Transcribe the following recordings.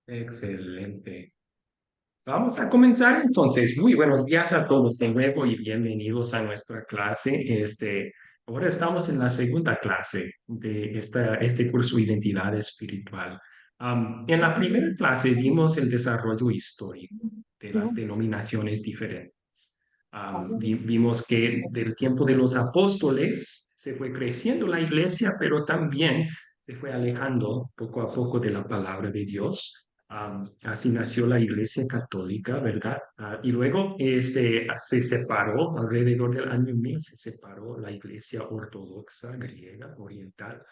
Excelente. Vamos a comenzar entonces. Muy buenos días a todos de nuevo y bienvenidos a nuestra clase. Ahora estamos en la segunda clase de este curso Identidad Espiritual. En la primera clase vimos el desarrollo histórico de las denominaciones diferentes. Vimos que del tiempo de los apóstoles se fue creciendo la iglesia, pero también se fue alejando poco a poco de la palabra de Dios. Así nació la Iglesia Católica, ¿verdad? Y luego se separó, alrededor del año 1000, se separó la Iglesia Ortodoxa griega, oriental,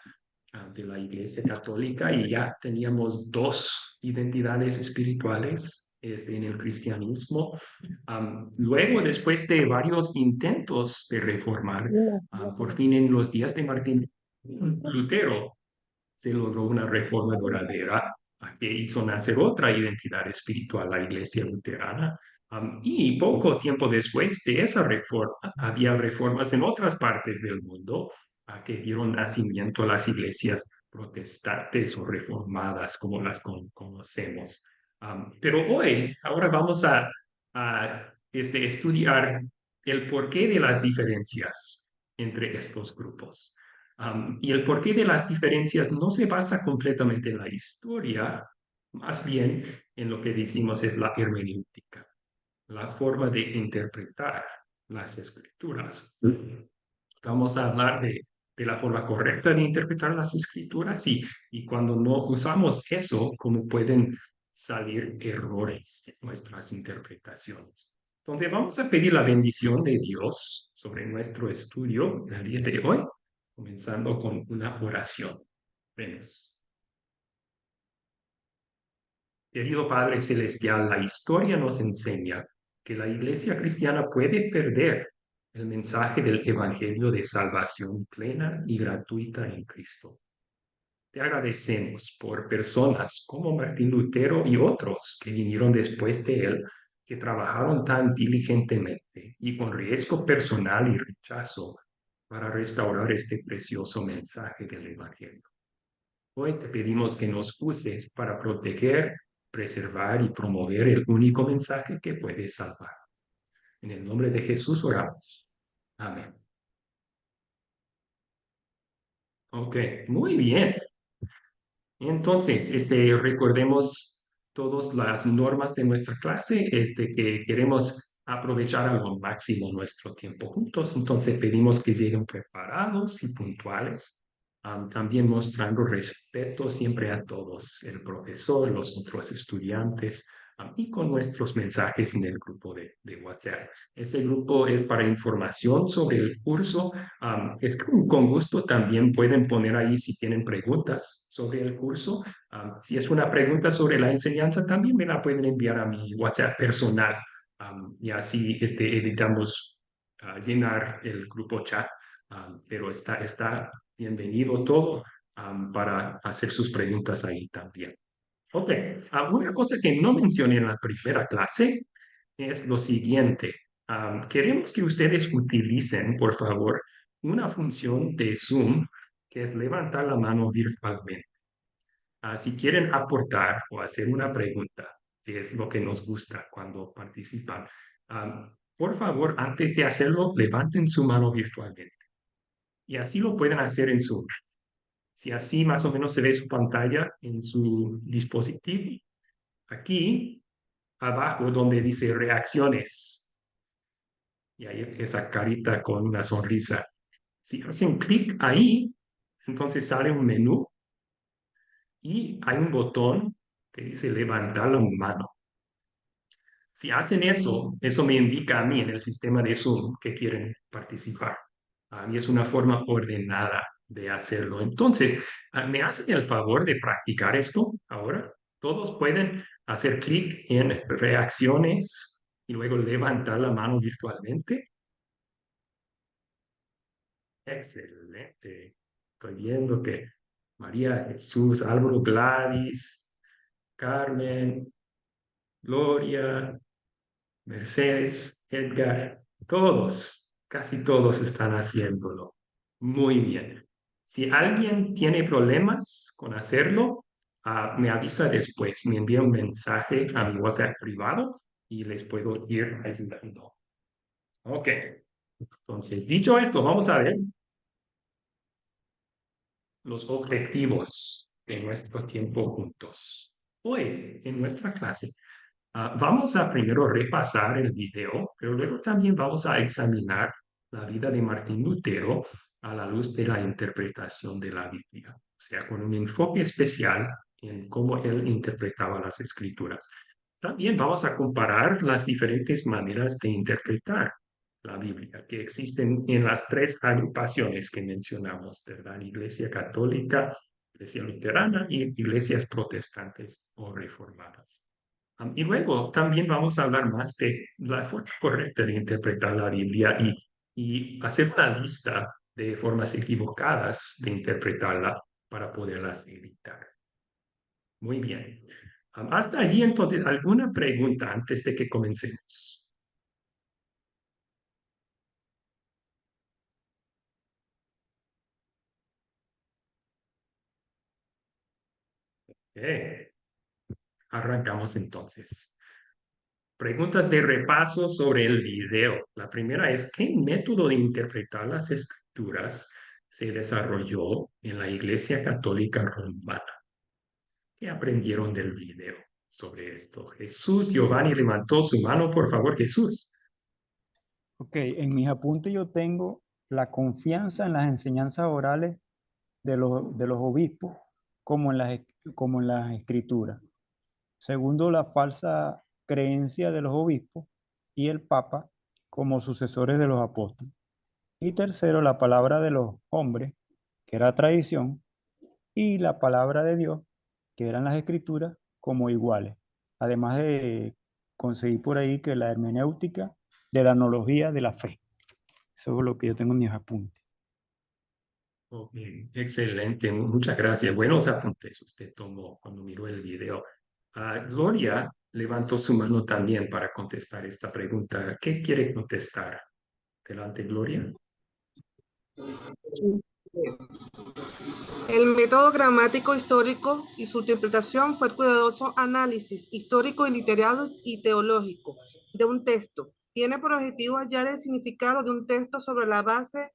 de la Iglesia Católica y ya teníamos dos identidades espirituales en el cristianismo. Luego, después de varios intentos de reformar, por fin en los días de Martín Lutero, se logró una reforma duradera que hizo nacer otra identidad espiritual, la Iglesia Luterana. Y poco tiempo después de esa reforma, había reformas en otras partes del mundo que dieron nacimiento a las iglesias protestantes o reformadas, como las conocemos. Pero hoy, ahora vamos a estudiar el porqué de las diferencias entre estos grupos. Y el porqué de las diferencias no se basa completamente en la historia, más bien en lo que decimos es la hermenéutica, la forma de interpretar las escrituras. Vamos a hablar de la forma correcta de interpretar las escrituras y cuando no usamos eso, cómo pueden salir errores en nuestras interpretaciones. Entonces vamos a pedir la bendición de Dios sobre nuestro estudio el día de hoy, comenzando con una oración. Vemos. Querido Padre Celestial, la historia nos enseña que la Iglesia cristiana puede perder el mensaje del Evangelio de salvación plena y gratuita en Cristo. Te agradecemos por personas como Martín Lutero y otros que vinieron después de él, que trabajaron tan diligentemente y con riesgo personal y rechazo para restaurar este precioso mensaje del Evangelio. Hoy te pedimos que nos uses para proteger, preservar y promover el único mensaje que puede salvar. En el nombre de Jesús oramos. Amén. Ok, muy bien. Entonces, recordemos todas las normas de nuestra clase, que queremos aprovechar al máximo nuestro tiempo juntos. Entonces, pedimos que lleguen preparados y puntuales, también mostrando respeto siempre a todos, el profesor, los otros estudiantes, y con nuestros mensajes en el grupo de WhatsApp. Ese grupo es para información sobre el curso. Es con gusto también pueden poner ahí si tienen preguntas sobre el curso. Si es una pregunta sobre la enseñanza, también me la pueden enviar a mi WhatsApp personal. Y así evitamos llenar el grupo chat. Pero está bienvenido todo para hacer sus preguntas ahí también. Ok, una cosa que no mencioné en la primera clase es lo siguiente. Queremos que ustedes utilicen, por favor, una función de Zoom que es levantar la mano virtualmente. Si quieren aportar o hacer una pregunta, que es lo que nos gusta cuando participan, por favor, antes de hacerlo, levanten su mano virtualmente. Y así lo pueden hacer en Zoom. Si así más o menos se ve su pantalla en su dispositivo, aquí abajo donde dice reacciones, y hay esa carita con una sonrisa. Si hacen clic ahí, entonces sale un menú y hay un botón que dice levantar la mano. Si hacen eso, eso me indica a mí en el sistema de Zoom que quieren participar. Y es una forma ordenada de hacerlo. Entonces, ¿me hacen el favor de practicar esto ahora? Todos pueden hacer clic en reacciones y luego levantar la mano virtualmente. Excelente. Estoy viendo que María Jesús, Álvaro, Gladys, Carmen, Gloria, Mercedes, Edgar, todos, casi todos están haciéndolo. Muy bien. Si alguien tiene problemas con hacerlo, Me avisa después, me envía un mensaje a mi WhatsApp privado y les puedo ir ayudando. Ok, entonces, dicho esto, vamos a ver los objetivos de nuestro tiempo juntos. Hoy, en nuestra clase, vamos a primero repasar el video, pero luego también vamos a examinar la vida de Martín Lutero a la luz de la interpretación de la Biblia, o sea, con un enfoque especial en cómo él interpretaba las escrituras. También vamos a comparar las diferentes maneras de interpretar la Biblia que existen en las tres agrupaciones que mencionamos, ¿verdad? Iglesia católica, iglesia luterana y iglesias protestantes o reformadas. Y luego también vamos a hablar más de la forma correcta de interpretar la Biblia y hacer una lista de formas equivocadas de interpretarla para poderlas evitar. Muy bien. Hasta allí entonces, ¿alguna pregunta antes de que comencemos? Eh, Arrancamos entonces. Preguntas de repaso sobre el video. La primera es, ¿qué método de interpretar las escrituras se desarrolló en la Iglesia Católica Romana? ¿Qué aprendieron del video sobre esto? Jesús, Giovanni levantó su mano, por favor, Jesús. Ok, en mis apuntes yo tengo la confianza en las enseñanzas orales de los obispos como en las escrituras. Segundo, la falsa creencia de los obispos y el Papa como sucesores de los apóstoles. Y tercero, la palabra de los hombres, que era tradición, y la palabra de Dios, que eran las escrituras, como iguales. Además de conseguir por ahí que la hermenéutica de la analogía de la fe. Eso es lo que yo tengo en mis apuntes. Ok, excelente, muchas gracias. Buenos apuntes usted tomó cuando miró el video. Gloria levantó su mano también para contestar esta pregunta. ¿Qué quiere contestar? Delante, Gloria. El método gramático histórico y su interpretación fue el cuidadoso análisis histórico y literario y teológico de un texto. Tiene por objetivo hallar el significado de un texto sobre la base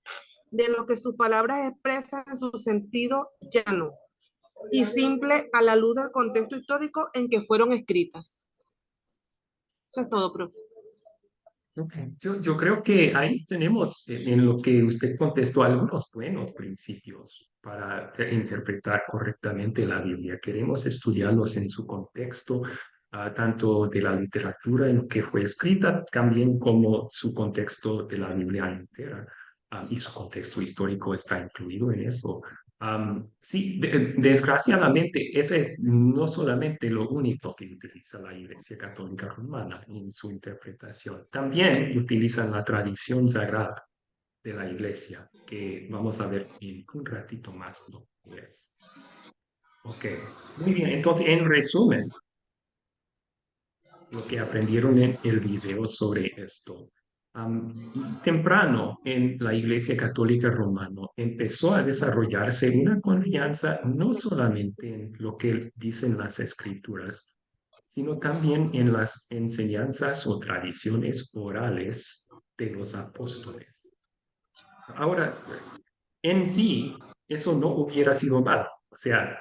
de lo que sus palabras expresan en su sentido llano y simple a la luz del contexto histórico en que fueron escritas. Eso es todo, profe. Ok, yo creo que ahí tenemos en lo que usted contestó algunos buenos principios para interpretar correctamente la Biblia. Queremos estudiarlos en su contexto, tanto de la literatura en que fue escrita, también como su contexto de la Biblia entera, y su contexto histórico está incluido en eso. Sí, desgraciadamente, ese es no solamente lo único que utiliza la Iglesia Católica Romana en su interpretación, también utilizan la tradición sagrada de la Iglesia, que vamos a ver en un ratito más, ¿no? Es. Ok, muy bien, entonces en resumen, lo que aprendieron en el video sobre esto. Temprano en la Iglesia Católica Romana empezó a desarrollarse una confianza no solamente en lo que dicen las escrituras, sino también en las enseñanzas o tradiciones orales de los apóstoles. Ahora, en sí, eso no hubiera sido mal. O sea,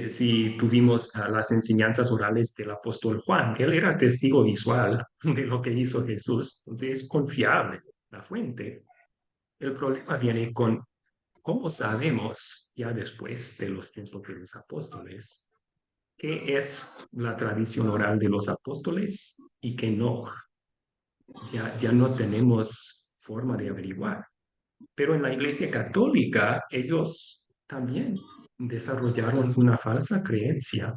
si tuvimos las enseñanzas orales del apóstol Juan, él era testigo visual de lo que hizo Jesús, entonces es confiable la fuente. El problema viene con cómo sabemos ya después de los tiempos de los apóstoles qué es la tradición oral de los apóstoles y qué no. Ya no tenemos forma de averiguar. Pero en la Iglesia Católica ellos también desarrollaron una falsa creencia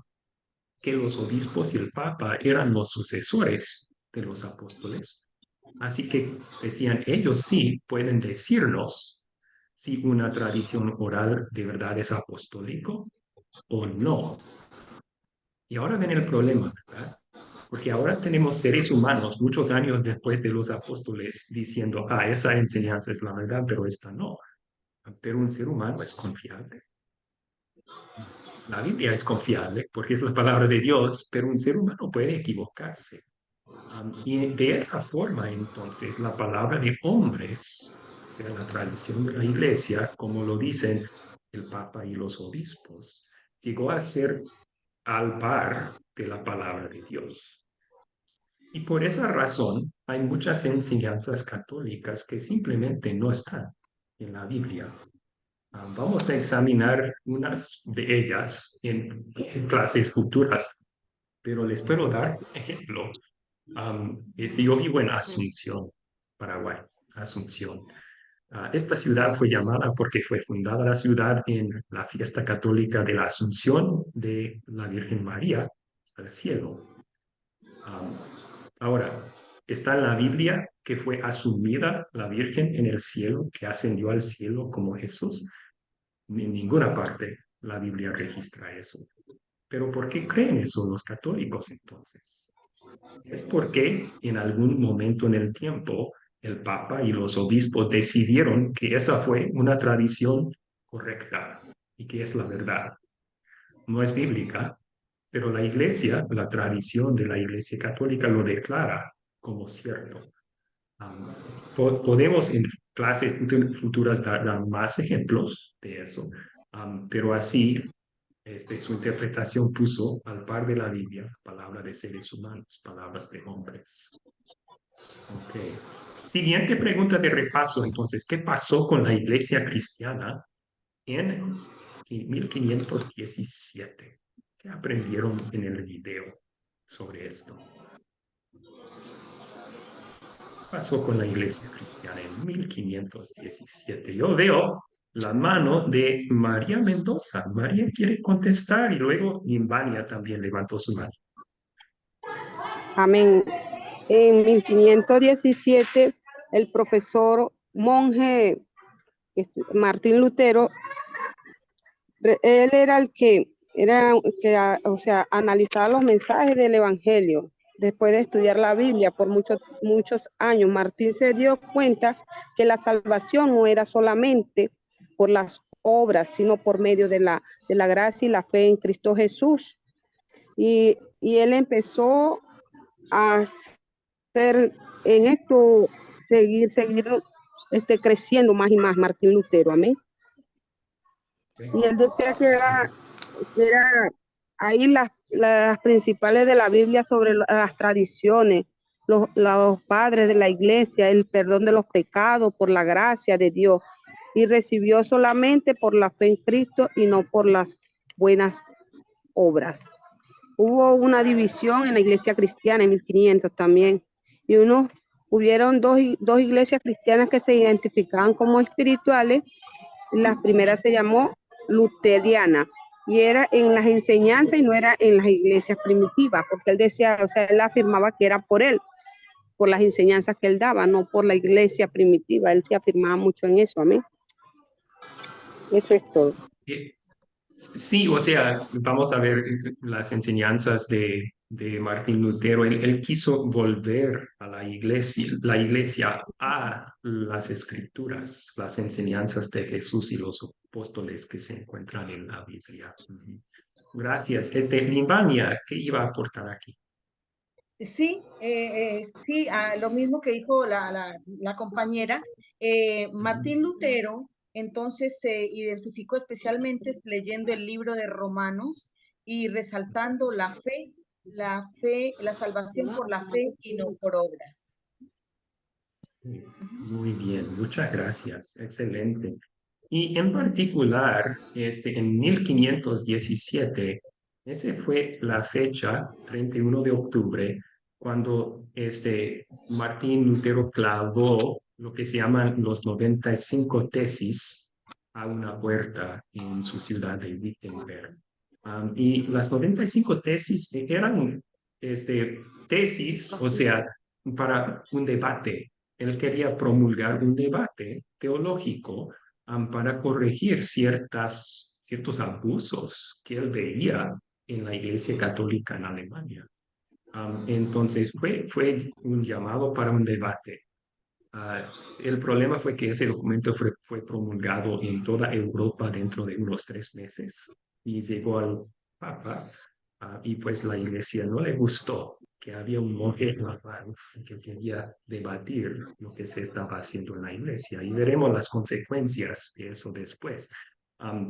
que los obispos y el Papa eran los sucesores de los apóstoles. Así que decían, ellos sí pueden decirnos si una tradición oral de verdad es apostólico o no. Y ahora ven el problema, ¿verdad? Porque ahora tenemos seres humanos muchos años después de los apóstoles diciendo, esa enseñanza es la verdad, pero esta no. Pero un ser humano es confiable. La Biblia es confiable porque es la palabra de Dios, pero un ser humano puede equivocarse. Y de esa forma, entonces, la palabra de hombres, o sea, la tradición de la iglesia, como lo dicen el Papa y los obispos, llegó a ser al par de la palabra de Dios. Y por esa razón hay muchas enseñanzas católicas que simplemente no están en la Biblia. Vamos a examinar unas de ellas en clases futuras, pero les puedo dar un ejemplo. Yo vivo en Asunción, Paraguay, Asunción. Esta ciudad fue llamada porque fue fundada la ciudad en la fiesta católica de la Asunción de la Virgen María al cielo. Am, Ahora, está en la Biblia que fue asumida la Virgen en el cielo, que ascendió al cielo como Jesús. En ninguna parte la Biblia registra eso. Pero ¿por qué creen eso los católicos entonces? Es porque en algún momento en el tiempo el Papa y los obispos decidieron que esa fue una tradición correcta y que es la verdad. No es bíblica, pero la Iglesia, la tradición de la Iglesia católica lo declara como cierto. Um, Podemos en clases futuras dar más ejemplos de eso, pero así su interpretación puso al par de la Biblia palabras de seres humanos, palabras de hombres. Ok. Siguiente pregunta de repaso, entonces, ¿qué pasó con la iglesia cristiana en 1517? ¿Qué aprendieron en el video sobre esto? ¿Qué pasó con la iglesia cristiana en 1517? Yo veo la mano de María Mendoza. María quiere contestar y luego Nimbania también levantó su mano. Amén. En 1517, el profesor monje Martín Lutero, él era el que o sea, analizaba los mensajes del Evangelio. Después de estudiar la Biblia por muchos años, Martín se dio cuenta que la salvación no era solamente por las obras, sino por medio de la gracia y la fe en Cristo Jesús. Y él empezó a hacer en esto, seguir creciendo más y más, Martín Lutero, amén. Y él decía que era ahí las principales de la Biblia sobre las tradiciones, los padres de la iglesia, el perdón de los pecados por la gracia de Dios, y recibió solamente por la fe en Cristo y no por las buenas obras. Hubo una división en la iglesia cristiana en 1500 también, y hubieron dos iglesias cristianas que se identificaban como espirituales. La primera se llamó luteriana y era en las enseñanzas y no era en las iglesias primitivas, porque él decía, o sea, él afirmaba que era por las enseñanzas que él daba, no por la iglesia primitiva. Él se afirmaba mucho en eso, amén. Eso es todo. Sí, o sea, vamos a ver las enseñanzas de Martín Lutero. Él quiso volver a la iglesia a las escrituras, las enseñanzas de Jesús y los apóstoles que se encuentran en la Biblia. Ujú. Gracias. Limbania, ¿qué iba a aportar aquí? Sí, sí, lo mismo que dijo la compañera. Martín Lutero entonces se identificó especialmente leyendo el libro de Romanos y resaltando la fe, la salvación por la fe y no por obras. Muy bien, muchas gracias. Excelente. Y en particular, en 1517, esa fue la fecha, 31 de octubre, cuando Martín Lutero clavó lo que se llaman los 95 tesis a una puerta en su ciudad de Wittenberg. Y las 95 tesis eran tesis, o sea, para un debate. Él quería promulgar un debate teológico para corregir ciertos abusos que él veía en la Iglesia Católica en Alemania. Entonces fue un llamado para un debate. El problema fue que ese documento fue promulgado en toda Europa dentro de unos 3 meses. y llegó al Papa, y pues la iglesia no le gustó que había un monje alemán que quería debatir lo que se estaba haciendo en la iglesia, y veremos las consecuencias de eso después.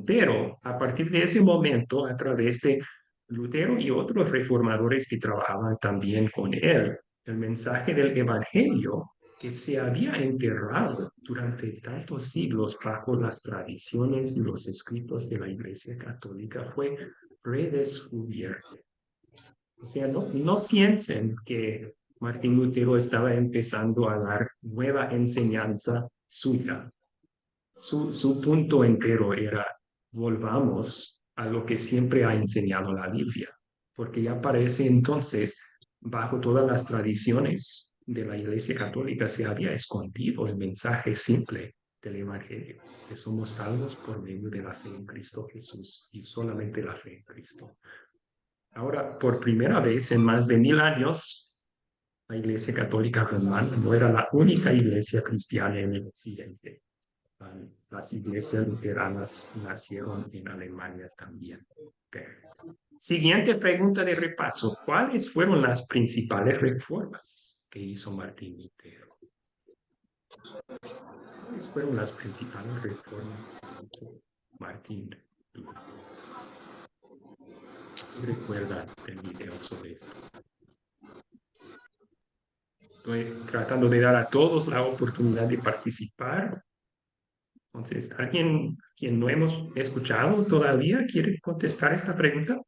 Pero a partir de ese momento, a través de Lutero y otros reformadores que trabajaban también con él, el mensaje del Evangelio, que se había enterrado durante tantos siglos bajo las tradiciones y los escritos de la Iglesia Católica, fue redescubierto. O sea, no piensen que Martín Lutero estaba empezando a dar nueva enseñanza suya. Su punto entero era: volvamos a lo que siempre ha enseñado la Biblia, porque ya parece entonces, bajo todas las tradiciones de la Iglesia Católica, se había escondido el mensaje simple del Evangelio, que somos salvos por medio de la fe en Cristo Jesús y solamente la fe en Cristo. Ahora, por primera vez en más de 1000 años, la Iglesia Católica Romana no era la única iglesia cristiana en el Occidente. Las iglesias luteranas nacieron en Alemania también. Okay. Siguiente pregunta de repaso. ¿Cuáles fueron las principales reformas que hizo Martín Lutero? ¿Cuáles fueron las principales reformas que hizo Martín Lutero? ¿Recuerdan el video sobre esto? Estoy tratando de dar a todos la oportunidad de participar. Entonces, ¿alguien quien no hemos escuchado todavía quiere contestar esta pregunta?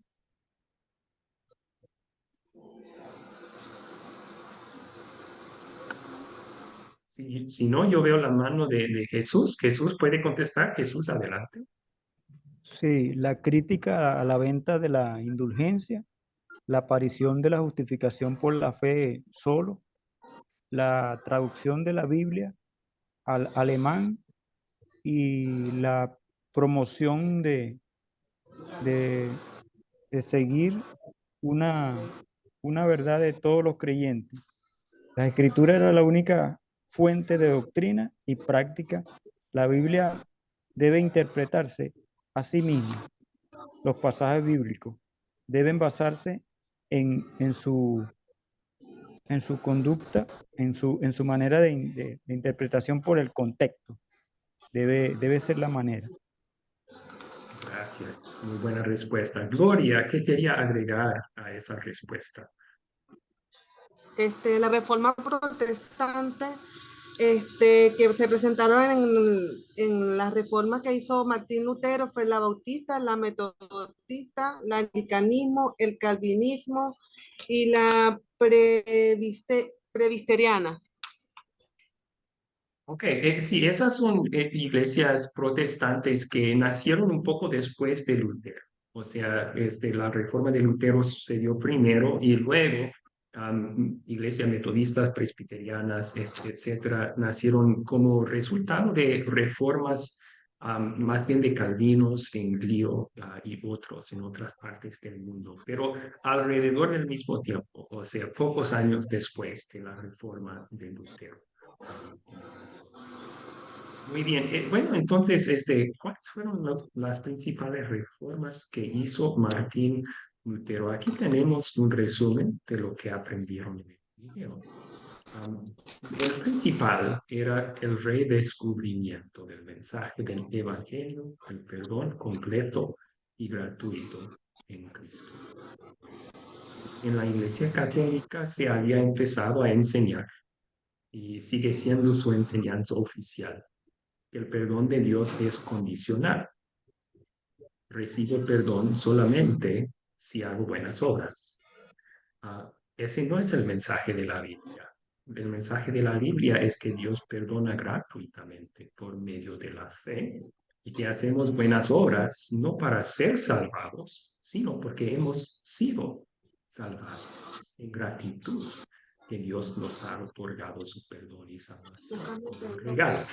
Si no, yo veo la mano de Jesús. Jesús puede contestar. Jesús, adelante. Sí, la crítica a la venta de la indulgencia, la aparición de la justificación por la fe solo, la traducción de la Biblia al alemán y la promoción de, de seguir una, una verdad de todos los creyentes. La escritura era la única fuente de doctrina y práctica. La Biblia debe interpretarse a sí misma. Los pasajes bíblicos deben basarse en su conducta, en su manera de interpretación por el contexto. Debe ser la manera. Gracias. Muy buena respuesta. Gloria, ¿qué quería agregar a esa respuesta? La reforma protestante que se presentaron en la reforma que hizo Martín Lutero fue la bautista, la metodista, el anglicanismo, el calvinismo y la presbiteriana. Ok, sí, esas son iglesias protestantes que nacieron un poco después de Lutero. O sea, la reforma de Lutero sucedió primero y luego iglesias metodistas, presbiterianas, etcétera, nacieron como resultado de reformas más bien de Calvinos, Englío y otros en otras partes del mundo, pero alrededor del mismo tiempo, o sea, pocos años después de la reforma de Lutero. Muy bien. Bueno, entonces, ¿cuáles fueron las principales reformas que hizo Martín Lutero? Aquí tenemos un resumen de lo que aprendieron en el video. El principal era el redescubrimiento del mensaje del Evangelio, el perdón completo y gratuito en Cristo. En la Iglesia Católica se había empezado a enseñar, y sigue siendo su enseñanza oficial, que el perdón de Dios es condicional. Recibo perdón solamente si hago buenas obras. Ese no es el mensaje de la Biblia. El mensaje de la Biblia es que Dios perdona gratuitamente por medio de la fe y que hacemos buenas obras no para ser salvados, sino porque hemos sido salvados en gratitud, que Dios nos ha otorgado su perdón y salvación como un regalo.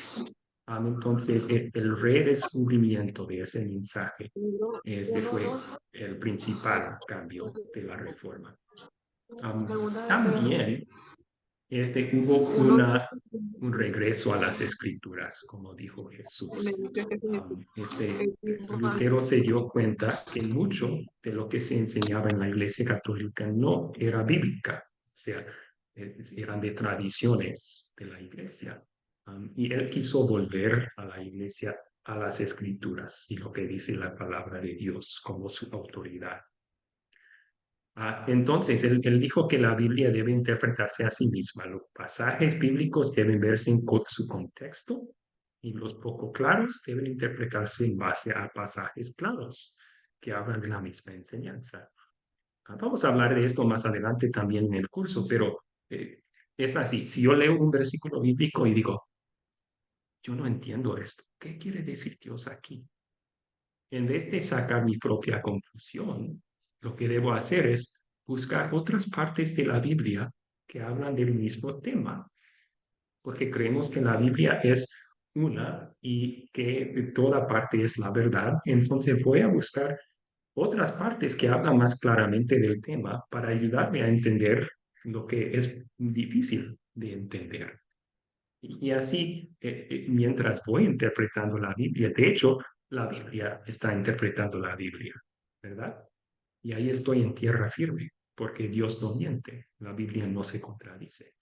Entonces, el redescubrimiento de ese mensaje fue el principal cambio de la reforma. También hubo un regreso a las escrituras, como dijo Jesús. Lutero se dio cuenta que mucho de lo que se enseñaba en la Iglesia Católica no era bíblica, o sea, eran de tradiciones de la Iglesia. Y él quiso volver a la Iglesia, a las escrituras y lo que dice la palabra de Dios como su autoridad. Entonces, él dijo que la Biblia debe interpretarse a sí misma. Los pasajes bíblicos deben verse en su contexto y los poco claros deben interpretarse en base a pasajes claros que hablan de la misma enseñanza. Vamos a hablar de esto más adelante también en el curso, pero es así. Si yo leo un versículo bíblico y digo, yo no entiendo esto, ¿qué quiere decir Dios aquí? En vez de sacar mi propia conclusión, lo que debo hacer es buscar otras partes de la Biblia que hablan del mismo tema, porque creemos que la Biblia es una y que toda parte es la verdad. Entonces voy a buscar otras partes que hablan más claramente del tema para ayudarme a entender lo que es difícil de entender. Y así, mientras voy interpretando la Biblia, de hecho, la Biblia está interpretando la Biblia, ¿verdad? Y ahí estoy en tierra firme, porque Dios no miente, la Biblia no se contradice.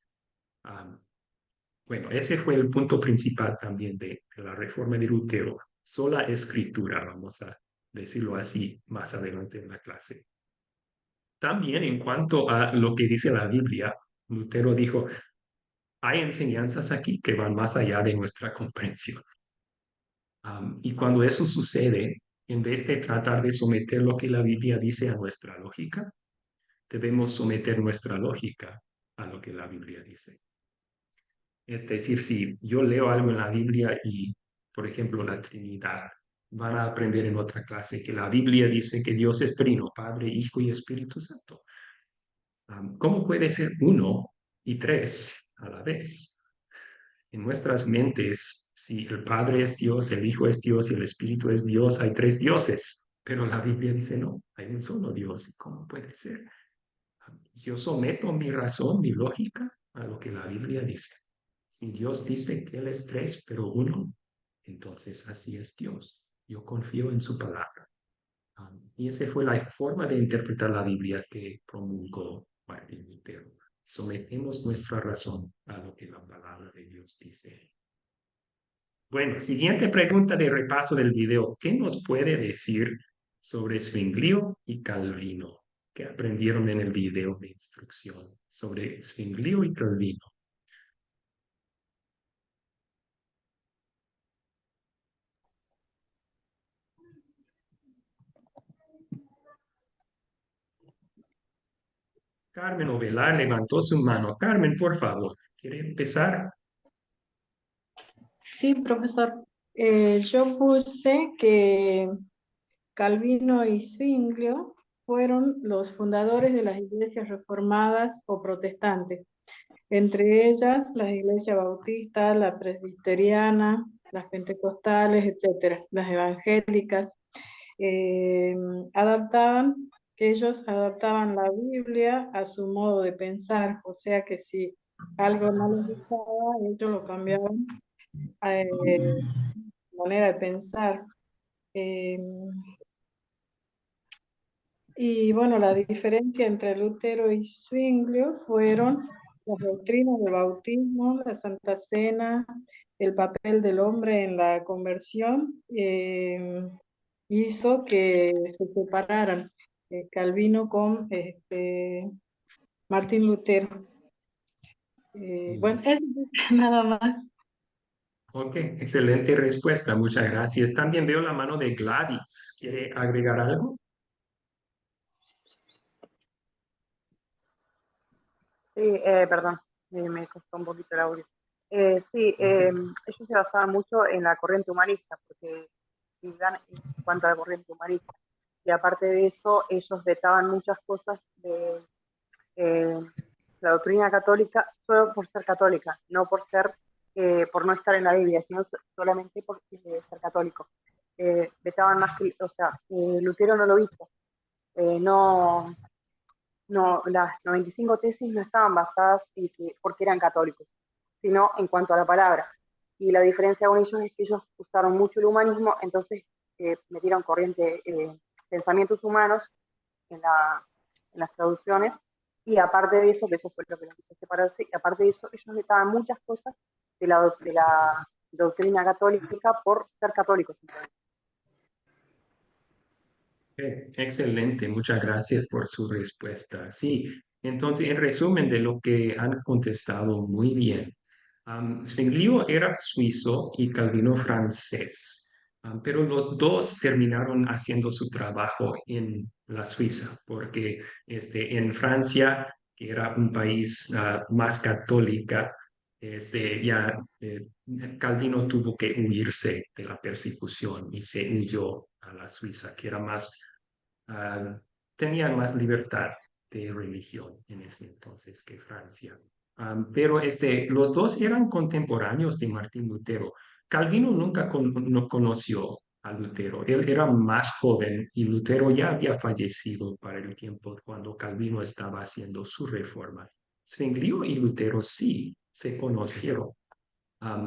Bueno, ese fue el punto principal también de la reforma de Lutero. Sola escritura, vamos a decirlo así más adelante en la clase. También en cuanto a lo que dice la Biblia, Lutero dijo, hay enseñanzas aquí que van más allá de nuestra comprensión. Y cuando eso sucede, en vez de tratar de someter lo que la Biblia dice a nuestra lógica, debemos someter nuestra lógica a lo que la Biblia dice. Es decir, si yo leo algo en la Biblia y, por ejemplo, la Trinidad, van a aprender en otra clase que la Biblia dice que Dios es trino, Padre, Hijo y Espíritu Santo. ¿Cómo puede ser uno y tres a la vez? En nuestras mentes, si el Padre es Dios, el Hijo es Dios y el Espíritu es Dios, hay tres dioses. Pero la Biblia dice no, hay un solo Dios. ¿Cómo puede ser? Yo someto mi razón, mi lógica a lo que la Biblia dice. Si Dios dice que Él es tres, pero uno, entonces así es Dios. Yo confío en su palabra. Y esa fue la forma de interpretar la Biblia que promulgó Martín Lutero. Sometemos nuestra razón a lo que la palabra de Dios dice. Bueno, siguiente pregunta de repaso del video. ¿Qué nos puede decir sobre Zwinglio y Calvino? ¿Qué aprendieron en el video de instrucción sobre Zwinglio y Calvino? Carmen Ovelar levantó su mano. Carmen, por favor, ¿quiere empezar? Sí, profesor. Yo puse que Calvino y Zwinglio fueron los fundadores de las iglesias reformadas o protestantes, entre ellas las iglesias bautistas, la presbiteriana, las pentecostales, etcétera, las evangélicas. Ellos adaptaban la Biblia a su modo de pensar, o sea que si algo no les gustaba, ellos lo cambiaban manera de pensar. Y bueno, la diferencia entre Lutero y Zwinglio fueron las doctrinas del bautismo, la Santa Cena, el papel del hombre en la conversión, hizo que se separaran Calvino con Martín Lutero. Sí. Bueno, eso es nada más. Ok, excelente respuesta, muchas gracias. También veo la mano de Gladys. ¿Quiere agregar algo? Sí, perdón, me costó un poquito el audio. Sí, Sí. ellos se basaban mucho en la corriente humanista, porque en cuanto a la corriente humanista. Y aparte de eso, ellos vetaban muchas cosas de la doctrina católica solo por ser católica, no por ser, por no estar en la Biblia, sino solamente por ser católico. Vetaban más que, o sea, Lutero no lo hizo. No no, las 95 tesis no estaban basadas en porque eran católicos, sino en cuanto a la palabra. Y la diferencia con ellos es que ellos usaron mucho el humanismo, entonces metieron corriente, pensamientos humanos en las traducciones, y aparte de eso, que eso fue lo que nos hizo separarse, y aparte de eso, ellos metaban muchas cosas de la doctrina católica por ser católicos. Excelente, muchas gracias por su respuesta. Sí, entonces, en resumen de lo que han contestado muy bien, Zwinglio era suizo y Calvino francés, pero los dos terminaron haciendo su trabajo en la Suiza, porque en Francia, que era un país más católica, ya Calvino tuvo que huirse de la persecución y se huyó a la Suiza, que era más, ah, tenía más libertad de religión en ese entonces que Francia. Pero los dos eran contemporáneos de Martín Lutero. Calvino nunca no conoció a Lutero. Él era más joven y Lutero ya había fallecido para el tiempo cuando Calvino estaba haciendo su reforma. Zwinglio y Lutero sí se conocieron,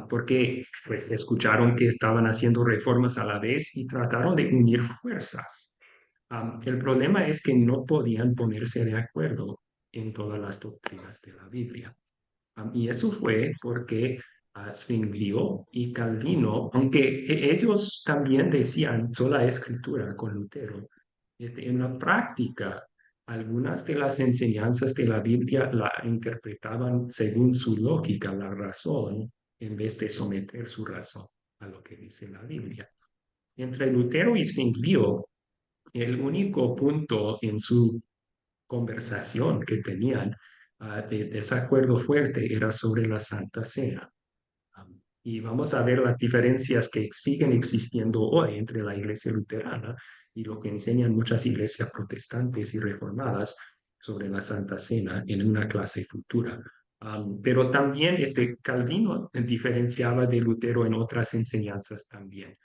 porque pues escucharon que estaban haciendo reformas a la vez y trataron de unir fuerzas. El problema es que no podían ponerse de acuerdo en todas las doctrinas de la Biblia. Y eso fue porque Zwinglio y Calvino, aunque ellos también decían sola escritura con Lutero, en la práctica, algunas de las enseñanzas de la Biblia la interpretaban según su lógica, la razón, en vez de someter su razón a lo que dice la Biblia. Entre Lutero y Zwinglio, el único punto en su conversación que tenían de desacuerdo fuerte era sobre la Santa Cena. Y vamos a ver las diferencias que siguen existiendo hoy entre la iglesia luterana y lo que enseñan muchas iglesias protestantes y reformadas sobre la Santa Cena en una clase futura. Pero también Calvino diferenciaba de Lutero en otras enseñanzas también.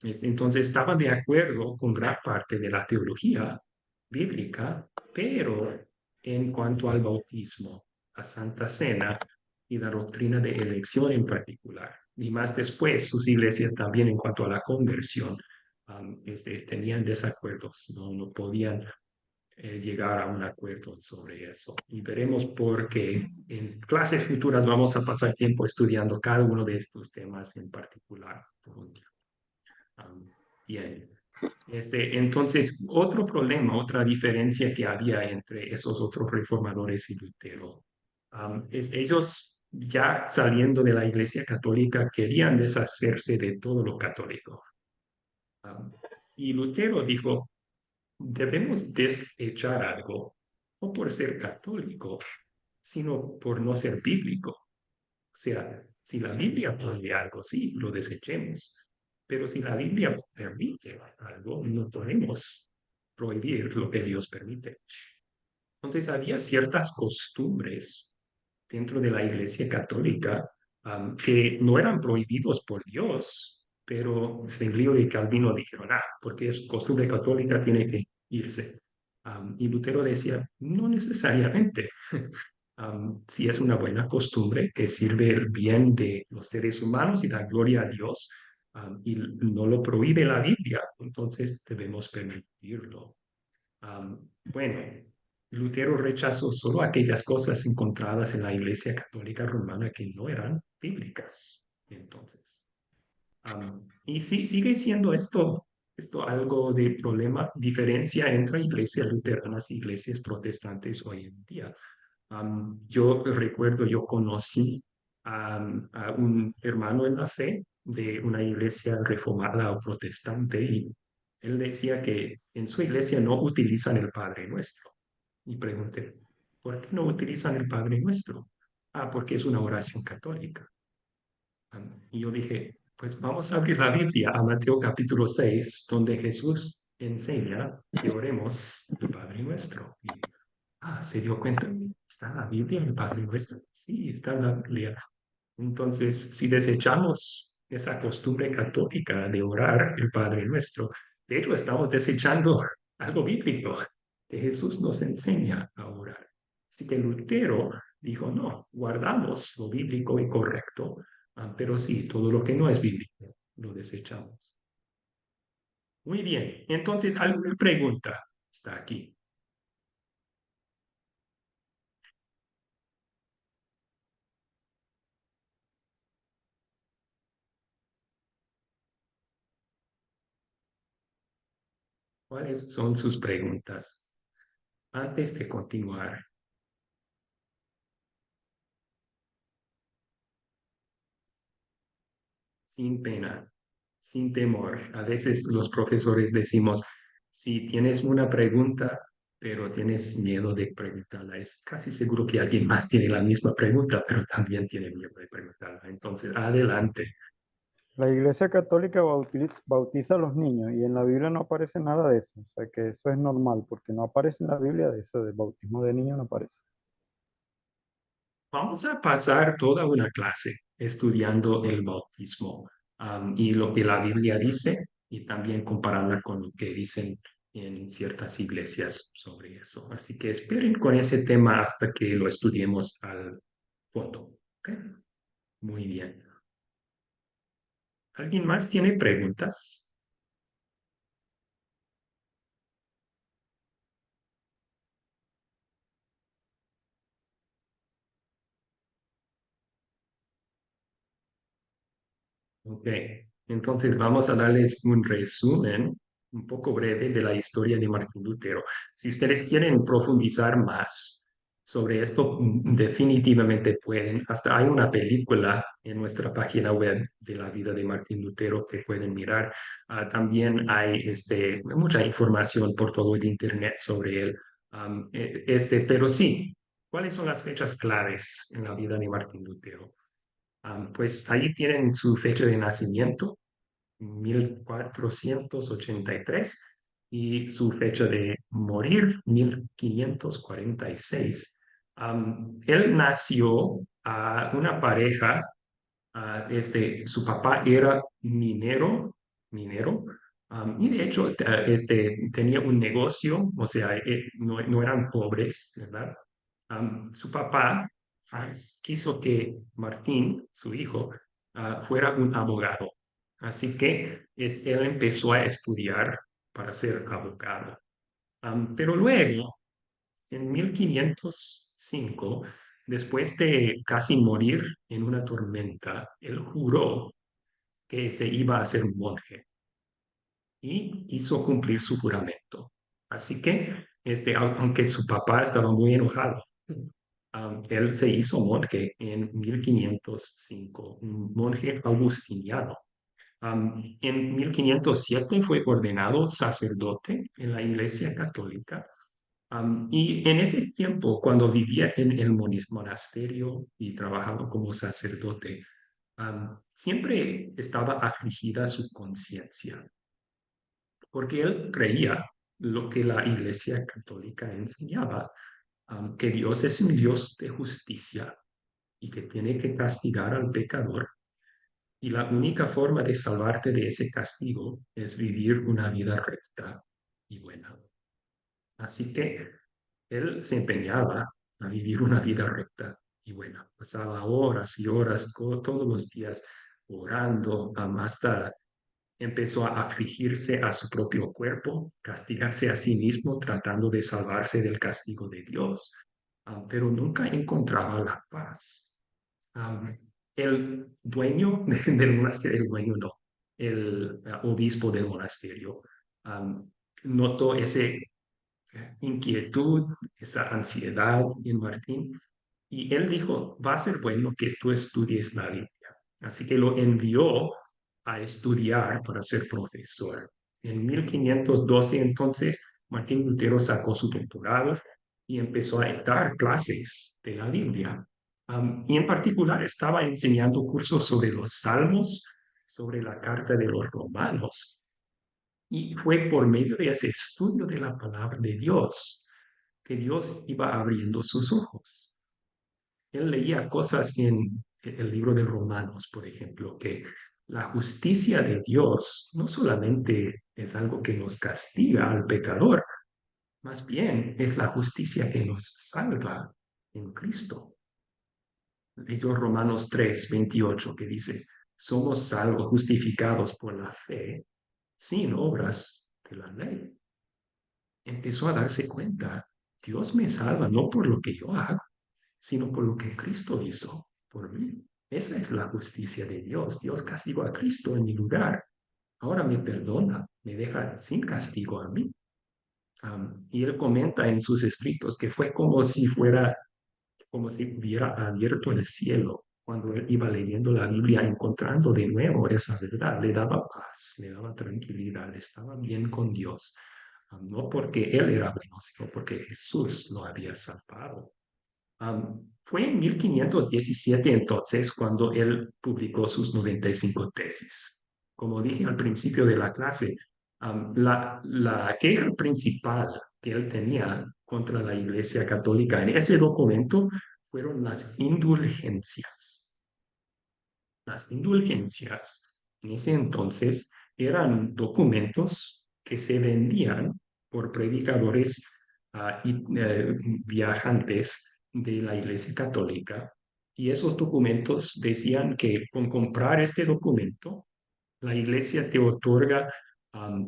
Entonces estaban de acuerdo con gran parte de la teología bíblica, pero en cuanto al bautismo, a Santa Cena y la doctrina de elección en particular, y más después sus iglesias también en cuanto a la conversión, tenían desacuerdos, no podían llegar a un acuerdo sobre eso. Y veremos por qué en clases futuras vamos a pasar tiempo estudiando cada uno de estos temas en particular por un tiempo. Bien. Entonces, otro problema, otra diferencia que había entre esos otros reformadores y Lutero, ellos ya saliendo de la Iglesia Católica querían deshacerse de todo lo católico. Y Lutero dijo, debemos desechar algo, no por ser católico, sino por no ser bíblico. O sea, si la Biblia prohíbe algo, sí, lo desechemos. Pero si la Biblia permite algo, no podemos prohibir lo que Dios permite. Entonces había ciertas costumbres dentro de la Iglesia Católica que no eran prohibidos por Dios, pero Zwinglio y Calvino dijeron, porque es costumbre católica, tiene que irse. Y Lutero decía, no necesariamente. Si es una buena costumbre que sirve el bien de los seres humanos y da gloria a Dios, y no lo prohíbe la Biblia, entonces debemos permitirlo. Bueno, Lutero rechazó solo aquellas cosas encontradas en la Iglesia Católica Romana que no eran bíblicas. Entonces, y sí, sigue siendo esto algo de problema, diferencia entre iglesias luteranas y iglesias protestantes hoy en día. Yo recuerdo, yo conocí a un hermano en la fe de una iglesia reformada o protestante y él decía que en su iglesia no utilizan el Padre Nuestro. Y pregunté, ¿por qué no utilizan el Padre Nuestro? Porque es una oración católica. Y yo dije, pues vamos a abrir la Biblia a Mateo capítulo 6, donde Jesús enseña que oremos el Padre Nuestro. Y, se dio cuenta, ¿está en la Biblia el Padre Nuestro? Sí, está en la Biblia. Entonces, si desechamos esa costumbre católica de orar el Padre Nuestro, de hecho estamos desechando algo bíblico, que Jesús nos enseña a orar. Así que Lutero dijo, no, guardamos lo bíblico y correcto, pero sí, todo lo que no es bíblico lo desechamos. Muy bien, entonces, ¿alguna pregunta está aquí? ¿Cuáles son sus preguntas? Antes de continuar, sin pena, sin temor. A veces los profesores decimos, si tienes una pregunta, pero tienes miedo de preguntarla, es casi seguro que alguien más tiene la misma pregunta, pero también tiene miedo de preguntarla. Entonces, adelante. La Iglesia Católica bautiza a los niños y en la Biblia no aparece nada de eso. O sea que eso es normal porque no aparece en la Biblia de eso, del bautismo de niños no aparece. Vamos a pasar toda una clase estudiando el bautismo, y lo que la Biblia dice y también compararla con lo que dicen en ciertas iglesias sobre eso. Así que esperen con ese tema hasta que lo estudiemos al fondo. ¿Ok? Muy bien. ¿Alguien más tiene preguntas? Ok, entonces vamos a darles un resumen un poco breve de la historia de Martín Lutero. Si ustedes quieren profundizar más sobre esto, definitivamente pueden. Hasta hay una película en nuestra página web de la vida de Martín Lutero que pueden mirar. También hay mucha información por todo el internet sobre él. Pero sí, ¿cuáles son las fechas claves en la vida de Martín Lutero? Pues ahí tienen su fecha de nacimiento, 1483, y su fecha de morir, 1546. Él nació a una pareja, su papá era minero, y de hecho tenía un negocio, o sea, no eran pobres, ¿verdad? Su papá quiso que Martín, su hijo, fuera un abogado. Así que él empezó a estudiar para ser abogado. Pero luego, en 1505, después de casi morir en una tormenta, él juró que se iba a ser monje y hizo cumplir su juramento. Así que, aunque su papá estaba muy enojado, él se hizo monje en 1505, un monje agustiniano. En 1507 fue ordenado sacerdote en la Iglesia Católica. Y en ese tiempo, cuando vivía en el monasterio y trabajaba como sacerdote, siempre estaba afligida su conciencia, porque él creía lo que la Iglesia Católica enseñaba, que Dios es un Dios de justicia y que tiene que castigar al pecador. Y la única forma de salvarte de ese castigo es vivir una vida recta y buena. Así que él se empeñaba a vivir una vida recta y buena. Pasaba horas y horas todos los días orando, hasta empezó a afligirse a su propio cuerpo, castigarse a sí mismo, tratando de salvarse del castigo de Dios, pero nunca encontraba la paz. Um, el dueño del monasterio, el dueño no, el obispo del monasterio, notó esa inquietud, esa ansiedad en Martín, y él dijo, va a ser bueno que tú estudies la Biblia. Así que lo envió a estudiar para ser profesor. En 1512, entonces, Martín Lutero sacó su doctorado y empezó a dar clases de la Biblia. Y en particular estaba enseñando cursos sobre los salmos, sobre la carta de los romanos. Y fue por medio de ese estudio de la palabra de Dios que Dios iba abriendo sus ojos. Él leía cosas en el libro de Romanos, por ejemplo, que la justicia de Dios no solamente es algo que nos castiga al pecador, Más bien es la justicia que nos salva en Cristo. Leyó Romanos 3:28 que dice, somos salvos, justificados por la fe, sin obras de la ley. Empezó a darse cuenta, Dios me salva no por lo que yo hago, sino por lo que Cristo hizo por mí. Esa es la justicia de Dios. Dios castigó a Cristo en mi lugar. Ahora me perdona, me deja sin castigo a mí. Y él comenta en sus escritos que fue como si hubiera abierto el cielo cuando él iba leyendo la Biblia, encontrando de nuevo esa verdad. Le daba paz, le daba tranquilidad, estaba bien con Dios. No porque él era bueno, sino porque Jesús lo había salvado. Fue en 1517 entonces cuando él publicó sus 95 tesis. Como dije al principio de la clase, la queja principal que él tenía contra la Iglesia Católica en ese documento fueron las indulgencias. Las indulgencias en ese entonces eran documentos que se vendían por predicadores y viajantes de la Iglesia Católica. Y esos documentos decían que con comprar este documento, la Iglesia te otorga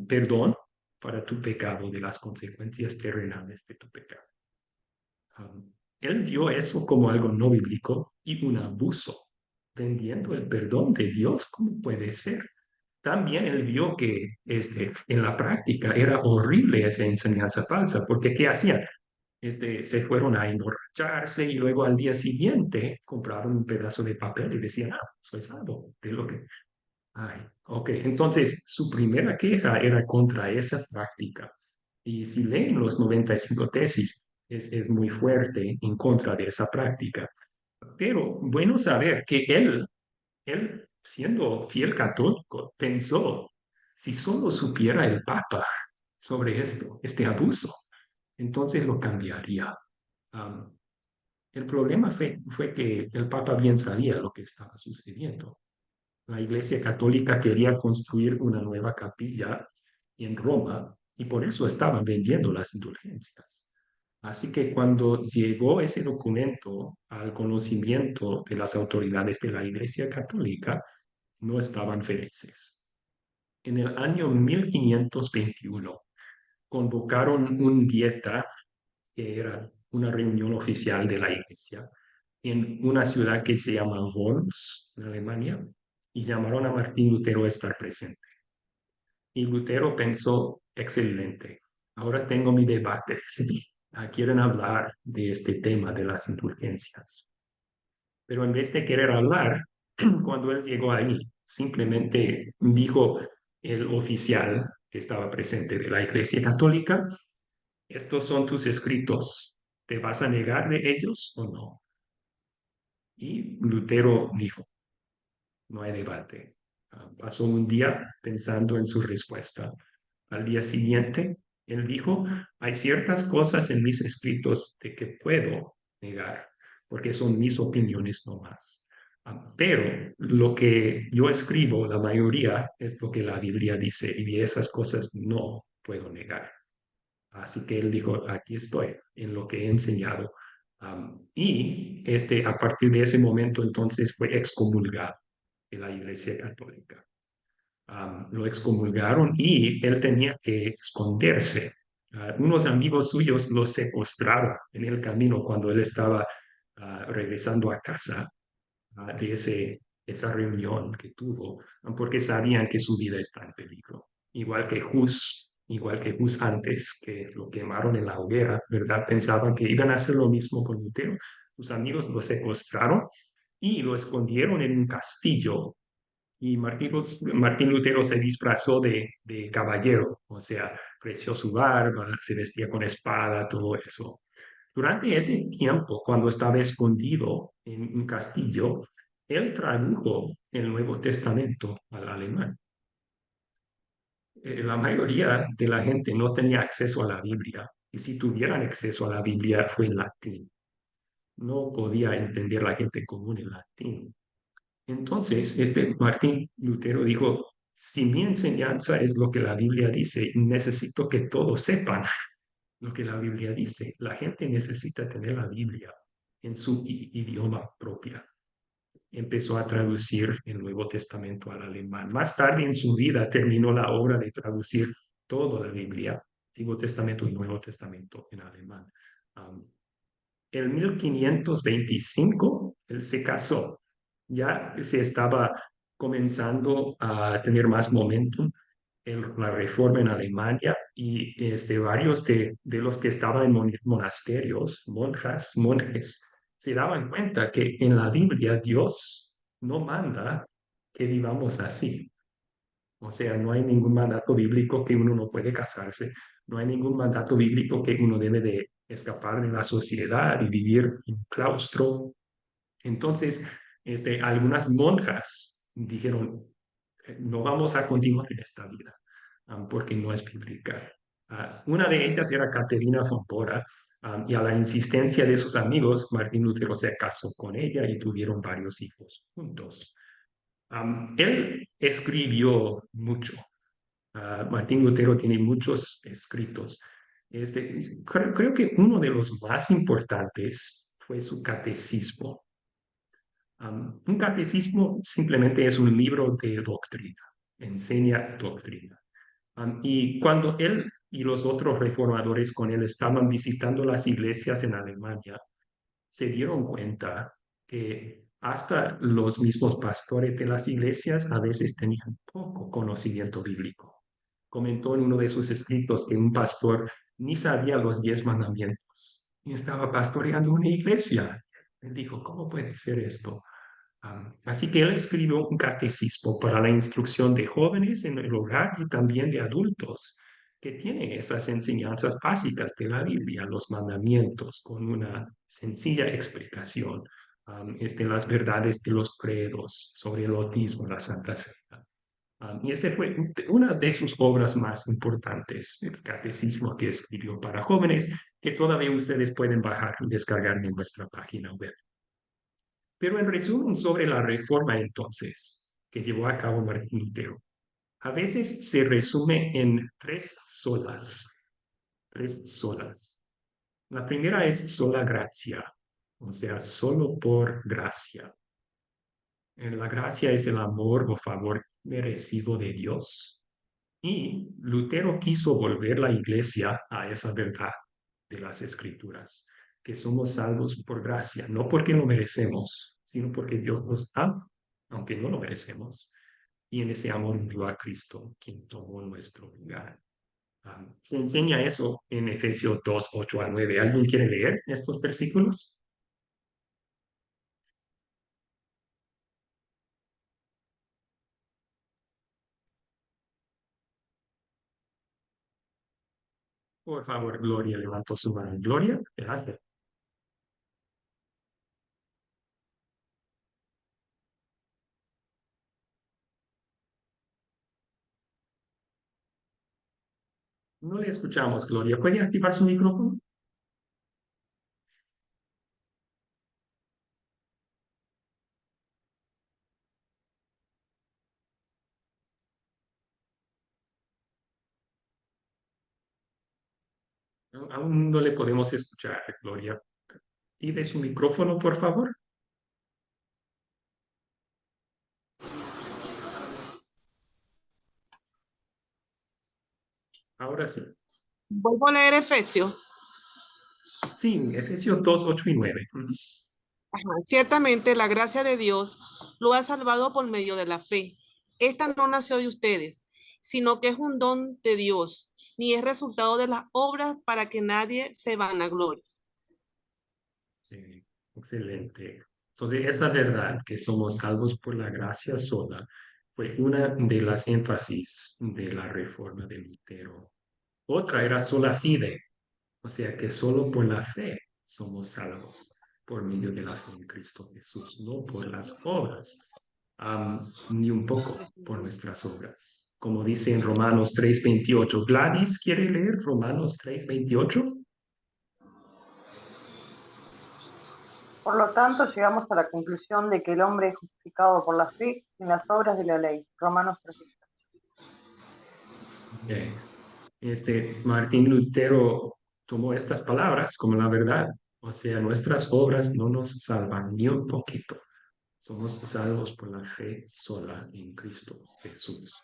perdón para tu pecado, de las consecuencias terrenales de tu pecado. Él vio eso como algo no bíblico y un abuso, vendiendo el perdón de Dios. ¿Cómo puede ser? También él vio que en la práctica era horrible esa enseñanza falsa, porque ¿qué hacían? Se fueron a emborracharse y luego al día siguiente compraron un pedazo de papel y decían, soy salvo de lo que... Ay, ok, entonces su primera queja era contra esa práctica. Y si leen los 95 tesis, es muy fuerte en contra de esa práctica. Pero bueno saber que él, siendo fiel católico, pensó, si solo supiera el Papa sobre esto, este abuso, entonces lo cambiaría. Am, el problema fue que el Papa bien sabía lo que estaba sucediendo. La Iglesia Católica quería construir una nueva capilla en Roma y por eso estaban vendiendo las indulgencias. Así que cuando llegó ese documento al conocimiento de las autoridades de la Iglesia Católica, no estaban felices. En el año 1521 convocaron un dieta, que era una reunión oficial de la Iglesia, en una ciudad que se llama Worms, en Alemania, y llamaron a Martín Lutero a estar presente. Y Lutero pensó, excelente, ahora tengo mi debate. Quieren hablar de este tema de las indulgencias. Pero en vez de querer hablar, cuando él llegó ahí, simplemente dijo el oficial que estaba presente de la Iglesia Católica, estos son tus escritos, ¿te vas a negar de ellos o no? Y Lutero dijo, no hay debate. Pasó un día pensando en su respuesta. Al día siguiente, él dijo, hay ciertas cosas en mis escritos de que puedo negar, porque son mis opiniones nomás. Pero lo que yo escribo, la mayoría, es lo que la Biblia dice, y de esas cosas no puedo negar. Así que él dijo, aquí estoy, en lo que he enseñado. Y a partir de ese momento, entonces, fue excomulgado de la Iglesia Católica. Lo excomulgaron y él tenía que esconderse. Unos amigos suyos lo secuestraron en el camino cuando él estaba regresando a casa de esa reunión que tuvo, porque sabían que su vida está en peligro. Igual que Hus antes, que lo quemaron en la hoguera, ¿verdad? Pensaban que iban a hacer lo mismo con Lutero. Sus amigos lo secuestraron y lo escondieron en un castillo y Martín Lutero se disfrazó de caballero, o sea, creció su barba, se vestía con espada, todo eso. Durante ese tiempo, cuando estaba escondido en un castillo, él tradujo el Nuevo Testamento al alemán. La mayoría de la gente no tenía acceso a la Biblia, y si tuvieran acceso a la Biblia fue en latín. No podía entender la gente común el latín. Entonces, Martín Lutero dijo, si mi enseñanza es lo que la Biblia dice, necesito que todos sepan lo que la Biblia dice. La gente necesita tener la Biblia en su idioma propio. Empezó a traducir el Nuevo Testamento al alemán. Más tarde en su vida terminó la obra de traducir toda la Biblia, Antiguo Testamento y Nuevo Testamento en alemán. En 1525 él se casó. Ya se estaba comenzando a tener más momentum en la reforma en Alemania y varios de los que estaban en monasterios, monjes, se daban cuenta que en la Biblia Dios no manda que vivamos así. O sea, no hay ningún mandato bíblico que uno no puede casarse, no hay ningún mandato bíblico que uno debe de escapar de la sociedad y vivir en un claustro. Entonces, algunas monjas dijeron, no vamos a continuar en esta vida, porque no es bíblica. Una de ellas era Caterina von Bora, y a la insistencia de sus amigos, Martín Lutero se casó con ella y tuvieron varios hijos juntos. Él escribió mucho. Martín Lutero tiene muchos escritos. Creo que uno de los más importantes fue su catecismo. Un catecismo simplemente es un libro de doctrina, enseña doctrina. Y cuando él y los otros reformadores con él estaban visitando las iglesias en Alemania, se dieron cuenta que hasta los mismos pastores de las iglesias a veces tenían poco conocimiento bíblico. Comentó en uno de sus escritos que un pastor ni sabía los 10 mandamientos y estaba pastoreando una iglesia. Él dijo, ¿cómo puede ser esto? Así que él escribió un catecismo para la instrucción de jóvenes en el hogar y también de adultos que tienen esas enseñanzas básicas de la Biblia, los mandamientos, con una sencilla explicación, las verdades de los credos sobre el bautismo, la Santa Cena. Y esa fue una de sus obras más importantes, el catecismo que escribió para jóvenes, que todavía ustedes pueden bajar y descargar en nuestra página web. Pero en resumen sobre la reforma entonces, que llevó a cabo Martín Lutero, a veces se resume en tres solas, tres solas. La primera es sola gratia, o sea, solo por gracia. La gracia es el amor o favor merecido de Dios. Y Lutero quiso volver la iglesia a esa verdad de las Escrituras, que somos salvos por gracia, no porque lo merecemos, sino porque Dios nos ama, aunque no lo merecemos. Y en ese amor envió a Cristo, quien tomó nuestro lugar. Se enseña eso en Efesios 2, 8 a 9. ¿Alguien quiere leer estos versículos? Por favor, Gloria levantó su mano. Gloria, gracias. No le escuchamos, Gloria. ¿Puede activar su micrófono? Aún no le podemos escuchar, Gloria. Active su micrófono, por favor. Ahora sí. Vuelvo a leer Efesios. Sí, Efesios 2, 8 y 9. Ciertamente la gracia de Dios lo ha salvado por medio de la fe. Esta no nació de ustedes, sino que es un don de Dios, ni es resultado de las obras para que nadie se vanaglorie. Sí, excelente. Entonces, esa verdad que somos salvos por la gracia sola fue una de las énfasis de la reforma de Lutero. Otra era sola fide, o sea que solo por la fe somos salvos, por medio de la fe en Cristo Jesús, no por las obras, ni un poco por nuestras obras. Como dice en Romanos 3:28. Gladys, ¿quiere leer Romanos 3:28? Por lo tanto, llegamos a la conclusión de que el hombre es justificado por la fe en las obras de la ley. Romanos 3. Martín Lutero tomó estas palabras como la verdad. O sea, nuestras obras no nos salvan ni un poquito. Somos salvos por la fe sola en Cristo Jesús.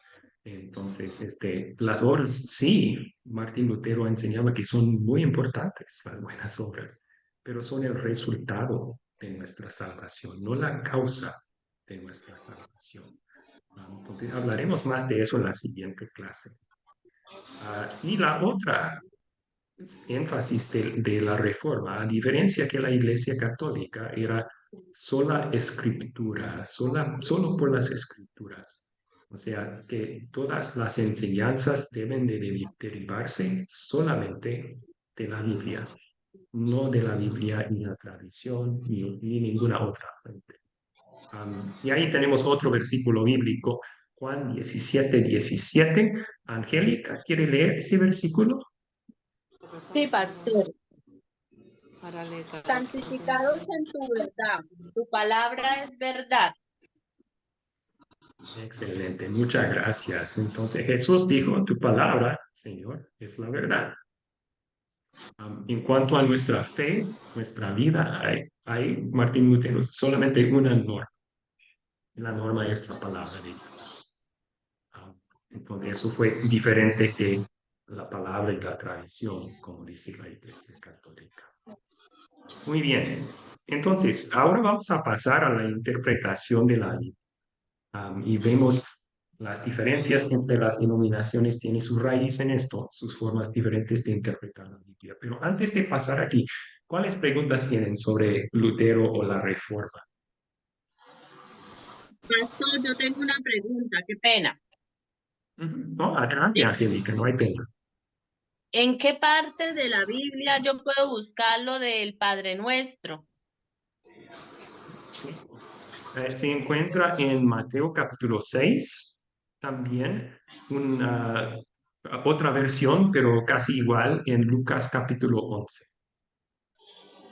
Entonces, las obras, sí, Martín Lutero enseñaba que son muy importantes, las buenas obras, pero son el resultado de nuestra salvación, no la causa de nuestra salvación. Entonces, hablaremos más de eso en la siguiente clase. Y la otra énfasis de la Reforma, a diferencia que la Iglesia Católica era sola escritura, solo por las escrituras. O sea, que todas las enseñanzas deben de derivarse solamente de la Biblia, no de la Biblia ni la tradición ni ninguna otra fuente. Y ahí tenemos otro versículo bíblico, Juan 17:17. Angélica, ¿quiere leer ese versículo? Sí, pastor. Para leer. Santificados en tu verdad. Tu palabra es verdad. Excelente, muchas gracias. Entonces Jesús dijo, tu palabra, Señor, es la verdad. En cuanto a nuestra fe, nuestra vida, hay Martín Lutero, solamente una norma. La norma es la palabra de Dios. Entonces eso fue diferente que la palabra y la tradición, como dice la Iglesia Católica. Muy bien. Entonces, ahora vamos a pasar a la interpretación de la Biblia. Y vemos las diferencias entre las denominaciones, tiene su raíz en esto, sus formas diferentes de interpretar la Biblia. Pero antes de pasar aquí, ¿cuáles preguntas tienen sobre Lutero o la Reforma? Pastor, yo tengo una pregunta, qué pena. No, adelante, Angélica, no hay pena. ¿En qué parte de la Biblia yo puedo buscar lo del Padre Nuestro? Sí. Se encuentra en Mateo capítulo 6, también otra versión, pero casi igual, en Lucas capítulo 11.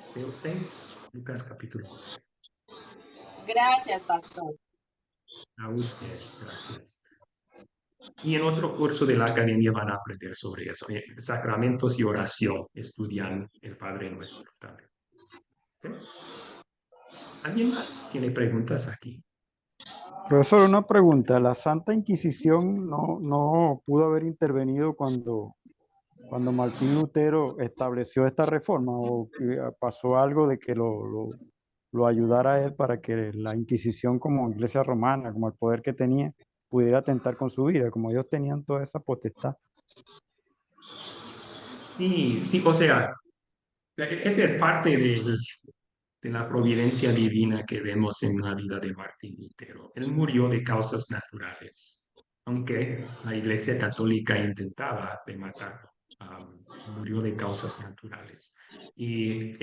Mateo 6, Lucas capítulo 11. Gracias, pastor. A usted, gracias. Y en otro curso de la academia van a aprender sobre eso. Sacramentos y oración, estudian el Padre Nuestro también. ¿Okay? ¿Alguien más tiene preguntas aquí? Profesor, una pregunta. ¿La Santa Inquisición no pudo haber intervenido cuando Martín Lutero estableció esta reforma o que pasó algo de que lo ayudara a él para que la Inquisición como Iglesia Romana, como el poder que tenía, pudiera atentar con su vida, como ellos tenían toda esa potestad? Sí, sí, o sea, esa es parte de la providencia divina que vemos en la vida de Martín Lutero. Él murió de causas naturales, aunque la Iglesia Católica intentaba de matarlo. Murió de causas naturales. Y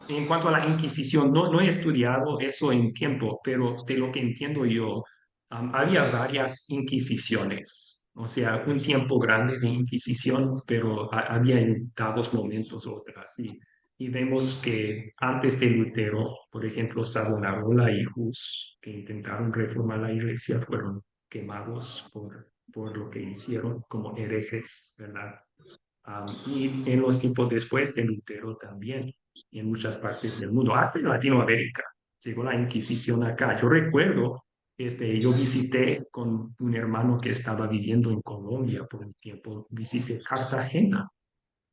en cuanto a la Inquisición, no he estudiado eso en tiempo, pero de lo que entiendo yo, había varias Inquisiciones. O sea, un tiempo grande de Inquisición, pero había en dados momentos otras. Y vemos que antes de Lutero, por ejemplo, Savonarola y Hus, que intentaron reformar la iglesia, fueron quemados por lo que hicieron como herejes, ¿verdad? Y en los tiempos después de Lutero también, en muchas partes del mundo, hasta en Latinoamérica, llegó la Inquisición acá. Yo recuerdo, yo visité con un hermano que estaba viviendo en Colombia por un tiempo, visité Cartagena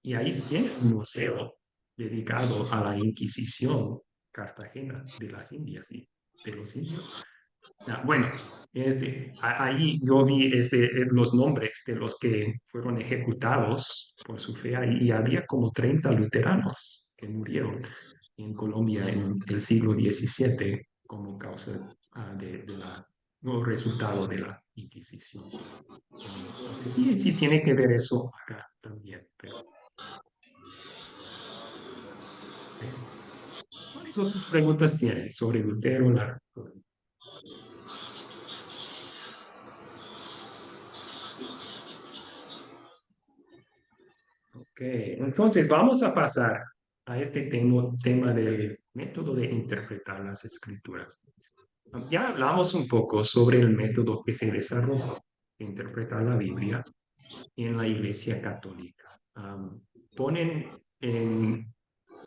y ahí tiene un museo dedicado a la Inquisición, Cartagena, de las Indias y de los indios. Bueno, ahí yo vi los nombres de los que fueron ejecutados por su fe y había como 30 luteranos que murieron en Colombia en el siglo XVII como causa no, resultado de la Inquisición. Entonces, sí tiene que ver eso acá también. ¿Cuáles otras preguntas tienen sobre Lutero? Ok, entonces vamos a pasar a este tema del método de interpretar las escrituras. Ya hablamos un poco sobre el método que se desarrolló de interpretar la Biblia en la Iglesia Católica. ponen en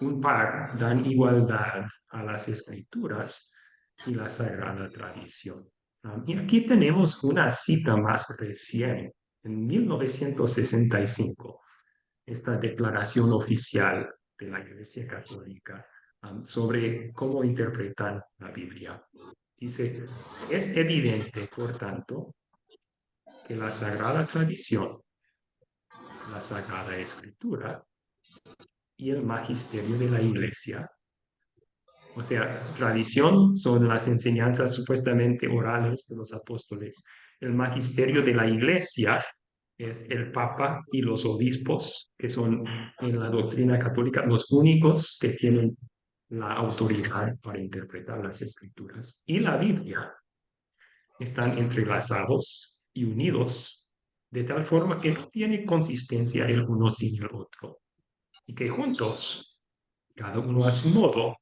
un par, dan igualdad a las escrituras y la sagrada tradición. Y aquí tenemos una cita más reciente, en 1965, esta declaración oficial de la Iglesia Católica sobre cómo interpretar la Biblia. Dice, es evidente, por tanto, que la sagrada tradición, la sagrada escritura y el magisterio de la Iglesia, o sea, tradición son las enseñanzas supuestamente orales de los apóstoles. El magisterio de la Iglesia es el Papa y los obispos, que son en la doctrina católica los únicos que tienen la autoridad para interpretar las escrituras. Y la Biblia están entrelazados y unidos de tal forma que no tiene consistencia el uno sin el otro. Y que juntos, cada uno a su modo,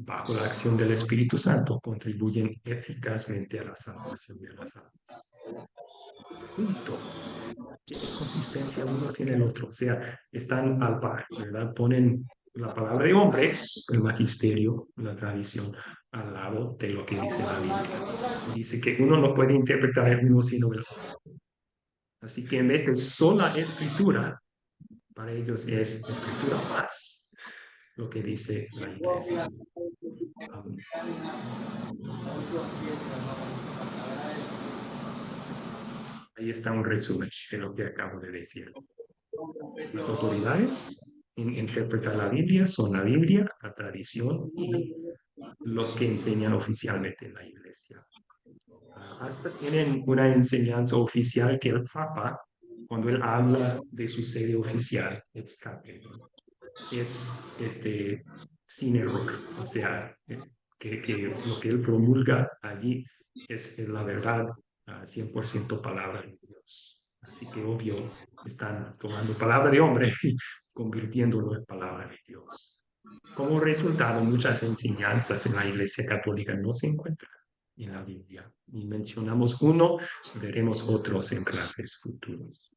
bajo la acción del Espíritu Santo, contribuyen eficazmente a la salvación de las almas. Punto. Tiene consistencia uno sin el otro, o sea, están al par, ¿verdad? Ponen la palabra de hombres, el magisterio, la tradición, al lado de lo que dice la Biblia. Dice que uno no puede interpretar el uno sino el otro. Así que en vez de sola escritura, para ellos es escritura más lo que dice la Iglesia. Ahí está un resumen de lo que acabo de decir. Las autoridades en interpretar la Biblia son la Biblia, la tradición y los que enseñan oficialmente en la Iglesia. Hasta tienen una enseñanza oficial que el Papa, cuando él habla de su sede oficial, ex cathedra, es sin error. O sea, que lo que él promulga allí es la verdad, 100% palabra de Dios. Así que obvio, están tomando palabra de hombre y convirtiéndolo en palabra de Dios. Como resultado, muchas enseñanzas en la Iglesia Católica no se encuentran en la Biblia. Y mencionamos uno, veremos otros en clases futuros.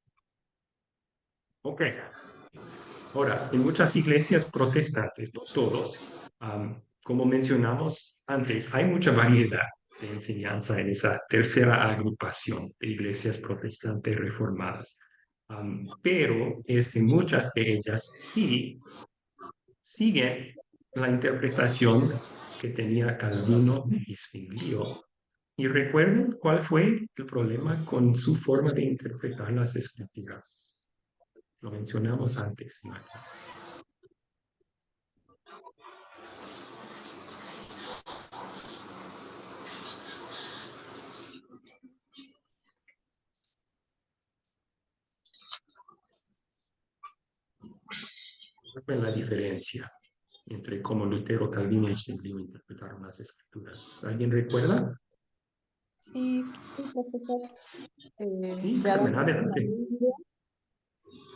Ok. Ahora, en muchas iglesias protestantes, no todos, como mencionamos antes, hay mucha variedad de enseñanza en esa tercera agrupación de iglesias protestantes reformadas. Pero muchas de ellas sí siguen la interpretación que tenía Calvino y Zwinglio. ¿Y recuerden cuál fue el problema con su forma de interpretar las escrituras? Lo mencionamos antes en la clase. ¿Cuál fue la diferencia entre cómo Lutero, Calvino y Zwinglio interpretaron las escrituras? ¿Alguien recuerda? Sí, profesor. Sí, Se Carmen, adaptaban la adelante. Biblia,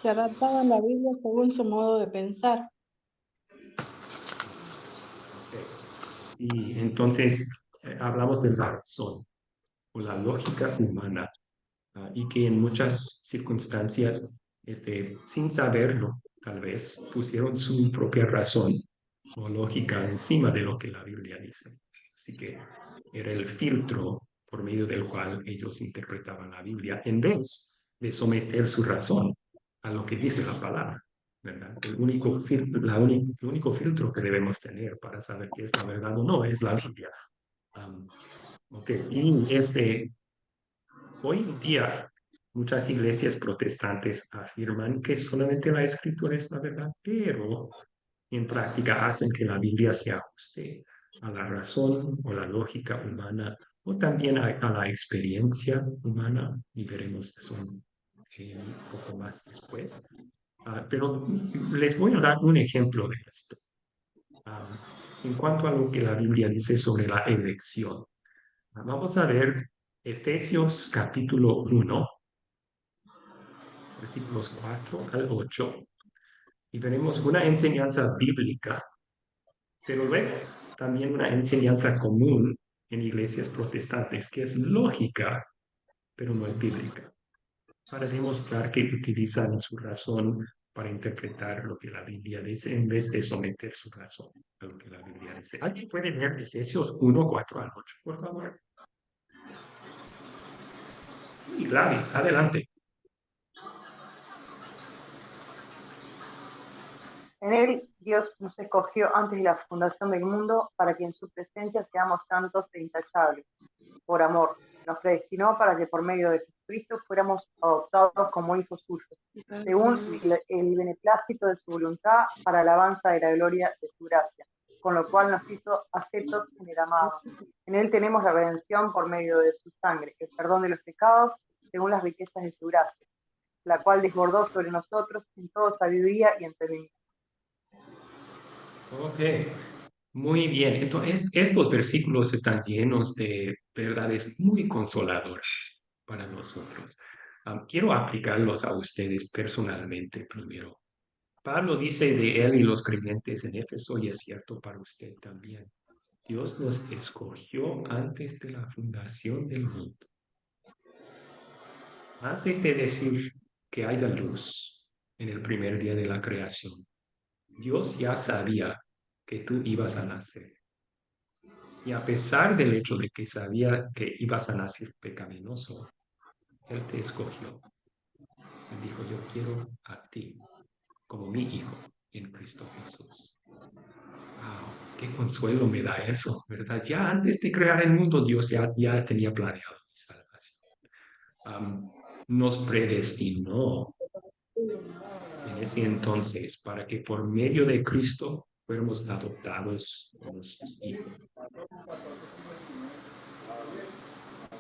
se adaptaban la Biblia según su modo de pensar. Y entonces hablamos de la razón o la lógica humana y que en muchas circunstancias, sin saberlo, tal vez, pusieron su propia razón o lógica encima de lo que la Biblia dice. Así que era el filtro por medio del cual ellos interpretaban la Biblia en vez de someter su razón a lo que dice la palabra, ¿verdad? El único filtro que debemos tener para saber qué es la verdad o no es la Biblia. Y hoy en día muchas iglesias protestantes afirman que solamente la escritura es la verdad, pero en práctica hacen que la Biblia se ajuste a la razón o la lógica humana o también a la experiencia humana, y veremos eso un poco más después. Pero les voy a dar un ejemplo de esto. En cuanto a lo que la Biblia dice sobre la elección, vamos a ver Efesios capítulo 1, versículos 4 al 8, y veremos una enseñanza bíblica, pero luego también una enseñanza común en iglesias protestantes, que es lógica, pero no es bíblica, para demostrar que utilizan su razón para interpretar lo que la Biblia dice en vez de someter su razón a lo que la Biblia dice. ¿Alguien puede leer Efesios 1, 4 al 8, por favor? Sí, Gladys, adelante. En él Dios nos escogió antes de la fundación del mundo para que en su presencia seamos santos e intachables. Por amor, nos predestinó para que por medio de Jesucristo fuéramos adoptados como hijos suyos, según el beneplácito de su voluntad, para alabanza de la gloria de su gracia, con lo cual nos hizo aceptos en el amado. En él tenemos la redención por medio de su sangre, el perdón de los pecados, según las riquezas de su gracia, la cual desbordó sobre nosotros en toda sabiduría y entendimiento. Ok, muy bien. Entonces, estos versículos están llenos de verdades muy consoladoras para nosotros. Quiero aplicarlos a ustedes personalmente primero. Pablo dice de él y los creyentes en Éfeso, y es cierto para usted también. Dios nos escogió antes de la fundación del mundo. Antes de decir que haya luz en el primer día de la creación, Dios ya sabía que tú ibas a nacer. Y a pesar del hecho de que sabía que ibas a nacer pecaminoso, Él te escogió. Él dijo, yo quiero a ti como mi hijo en Cristo Jesús. Wow, qué consuelo me da eso, ¿verdad? Ya antes de crear el mundo, Dios ya tenía planeado mi salvación. Nos predestinó en ese entonces para que por medio de Cristo fuéramos adoptados como sus hijos.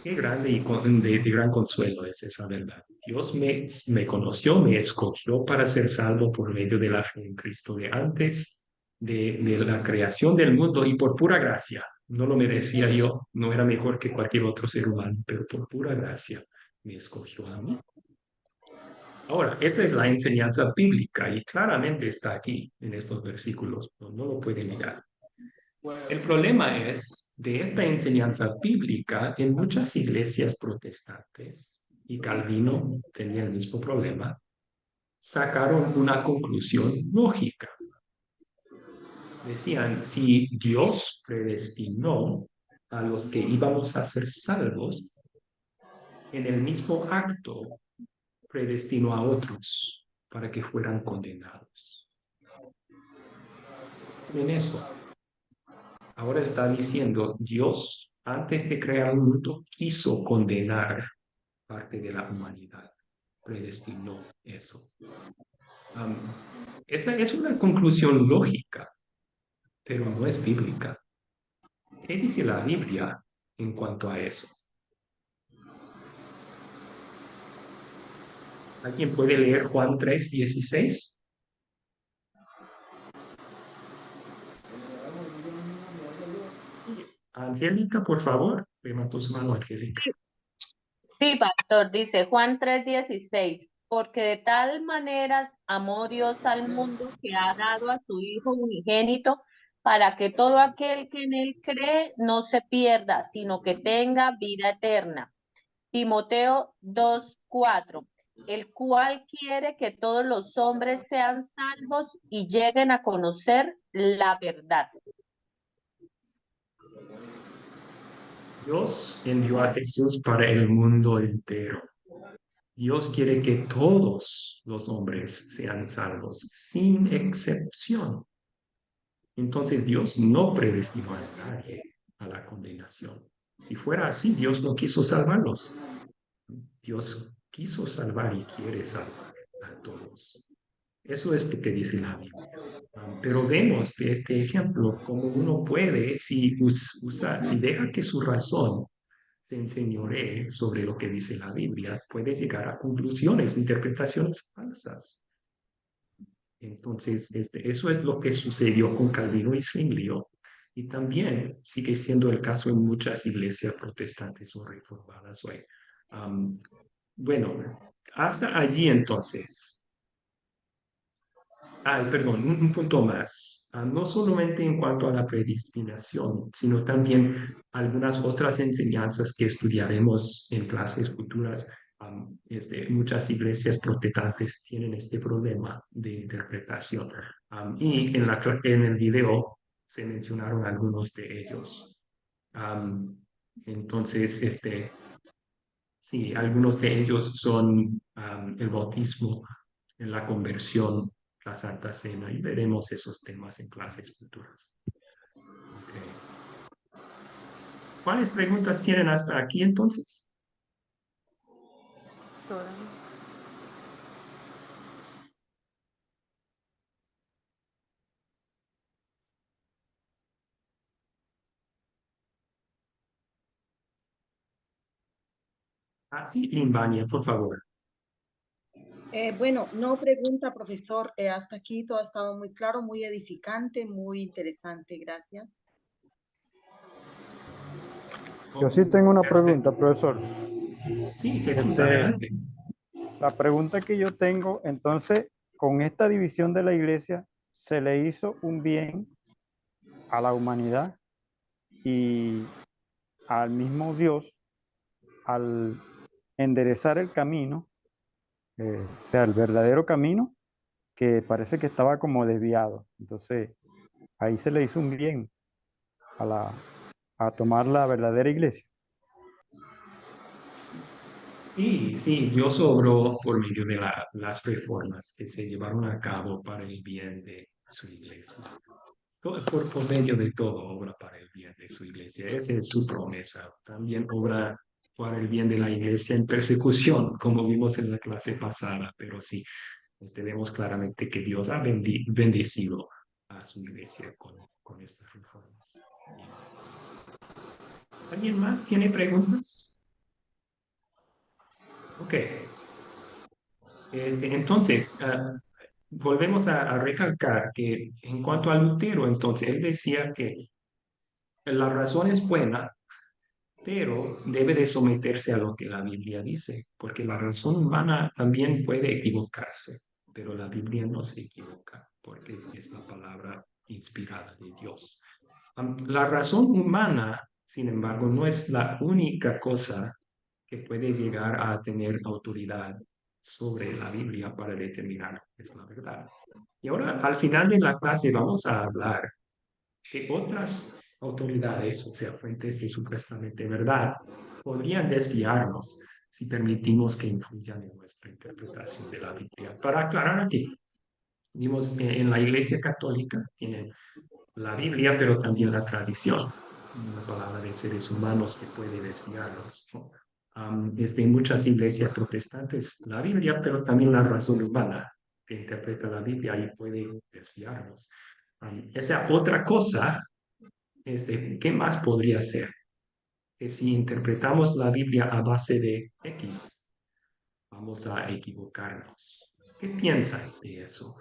Qué grande y de gran consuelo es esa verdad. Dios me conoció, me escogió para ser salvo por medio de la fe en Cristo de antes de la creación del mundo y por pura gracia. No lo merecía yo, no era mejor que cualquier otro ser humano, pero por pura gracia me escogió a mí. Ahora, esa es la enseñanza bíblica y claramente está aquí en estos versículos, no lo pueden negar. El problema es de esta enseñanza bíblica en muchas iglesias protestantes, y Calvino tenía el mismo problema, sacaron una conclusión lógica. Decían, si Dios predestinó a los que íbamos a ser salvos, en el mismo acto predestinó a otros para que fueran condenados. ¿Ven eso? Ahora está diciendo, Dios, antes de crear el mundo, quiso condenar parte de la humanidad. Predestinó eso. Esa es una conclusión lógica, pero no es bíblica. ¿Qué dice la Biblia en cuanto a eso? ¿Alguien puede leer Juan 3:16? Angélica, por favor, levanta su mano, Angélica. Sí, pastor, dice Juan 3:16, porque de tal manera amó Dios al mundo que ha dado a su Hijo unigénito para que todo aquel que en él cree no se pierda, sino que tenga vida eterna. Timoteo 2:4, el cual quiere que todos los hombres sean salvos y lleguen a conocer la verdad. Dios envió a Jesús para el mundo entero. Dios quiere que todos los hombres sean salvos, sin excepción. Entonces Dios no predestinó a nadie a la condenación. Si fuera así, Dios no quiso salvarlos. Dios quiso salvar y quiere salvar a todos. Eso es lo que dice la Biblia. Pero vemos de este ejemplo cómo uno puede, si deja que su razón se enseñoree sobre lo que dice la Biblia, puede llegar a conclusiones, interpretaciones falsas. Entonces, eso es lo que sucedió con Calvino y Zwinglio, y también sigue siendo el caso en muchas iglesias protestantes o reformadas hoy. Bueno, hasta allí entonces. Perdón, un punto más. No solamente en cuanto a la predestinación, sino también algunas otras enseñanzas que estudiaremos en clases futuras Muchas iglesias protestantes tienen este problema de interpretación. Y en el video se mencionaron algunos de ellos. Entonces, sí, algunos de ellos son el bautismo, la conversión, la Santa Cena, y veremos esos temas en clases futuras. Okay. ¿Cuáles preguntas tienen hasta aquí entonces? Sí, Limbania, por favor. Bueno, no pregunta, profesor. Hasta aquí todo ha estado muy claro, muy edificante, muy interesante. Gracias. Yo sí tengo una pregunta, profesor. Sí, Jesús, adelante. La pregunta que yo tengo, entonces, con esta división de la iglesia, ¿se le hizo un bien a la humanidad y al mismo Dios al enderezar el camino, o sea, el verdadero camino, que parece que estaba como desviado? Entonces, ahí se le hizo un bien a tomar la verdadera iglesia. Sí, Dios obró por medio de las reformas que se llevaron a cabo para el bien de su iglesia. Por medio de todo obra para el bien de su iglesia. Esa es su promesa. También obra para el bien de la iglesia en persecución, como vimos en la clase pasada. Pero sí, vemos claramente que Dios ha bendecido a su iglesia con estas reformas. Bien. ¿Alguien más tiene preguntas? Ok. Entonces, volvemos a recalcar que en cuanto a Lutero, entonces, él decía que la razón es buena, pero debe de someterse a lo que la Biblia dice, porque la razón humana también puede equivocarse, pero la Biblia no se equivoca, porque es la palabra inspirada de Dios. La razón humana, sin embargo, no es la única cosa que puede llegar a tener autoridad sobre la Biblia para determinar lo que es la verdad. Y ahora, al final de la clase, vamos a hablar de otras autoridades, o sea, fuentes de supuestamente verdad, podrían desviarnos si permitimos que influyan en nuestra interpretación de la Biblia. Para aclarar aquí, vimos en la Iglesia Católica tienen la Biblia, pero también la tradición, una palabra de seres humanos que puede desviarnos, ¿no? En muchas iglesias protestantes, la Biblia, pero también la razón humana que interpreta la Biblia y puede desviarnos. Esa otra cosa, ¿qué más podría ser? Que si interpretamos la Biblia a base de X, vamos a equivocarnos. ¿Qué piensan de eso?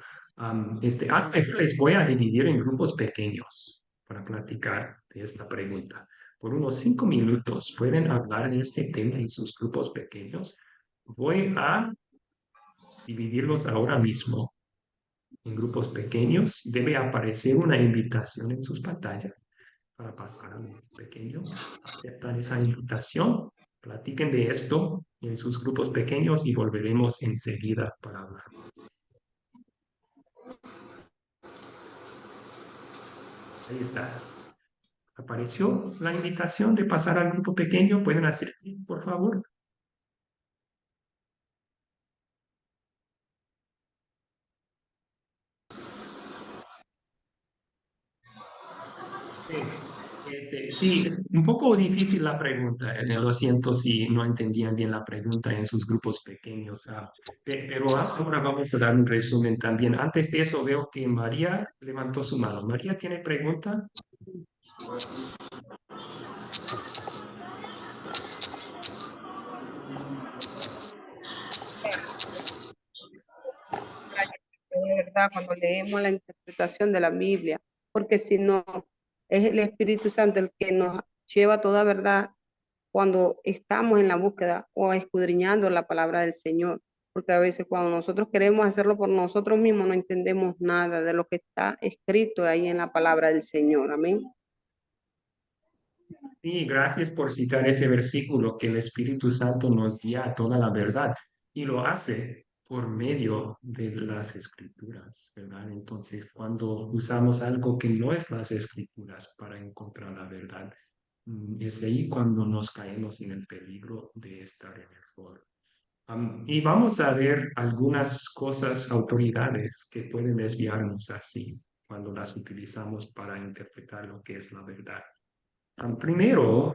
Les voy a dividir en grupos pequeños para platicar de esta pregunta. Por unos 5 minutos pueden hablar de este tema en sus grupos pequeños. Voy a dividirlos ahora mismo en grupos pequeños. Debe aparecer una invitación en sus pantallas para pasar a un pequeño. Aceptan esa invitación, platiquen de esto en sus grupos pequeños y volveremos enseguida para hablar más. Ahí está. ¿Apareció la invitación de pasar al grupo pequeño? ¿Pueden hacer clic, por favor? Sí, un poco difícil la pregunta. Lo siento si no entendían bien la pregunta en sus grupos pequeños. Pero ahora vamos a dar un resumen también. Antes de eso veo que María levantó su mano. ¿María tiene pregunta? De verdad, cuando leemos la interpretación de la Biblia, porque si no, es el Espíritu Santo el que nos lleva toda verdad cuando estamos en la búsqueda o escudriñando la palabra del Señor, porque a veces cuando nosotros queremos hacerlo por nosotros mismos no entendemos nada de lo que está escrito ahí en la palabra del Señor. Amén. Y gracias por citar ese versículo que el Espíritu Santo nos guía a toda la verdad y lo hace por medio de las escrituras, ¿verdad? Entonces, cuando usamos algo que no es las escrituras para encontrar la verdad, es ahí cuando nos caemos en el peligro de estar en error. Y vamos a ver algunas cosas, autoridades que pueden desviarnos así cuando las utilizamos para interpretar lo que es la verdad. Primero,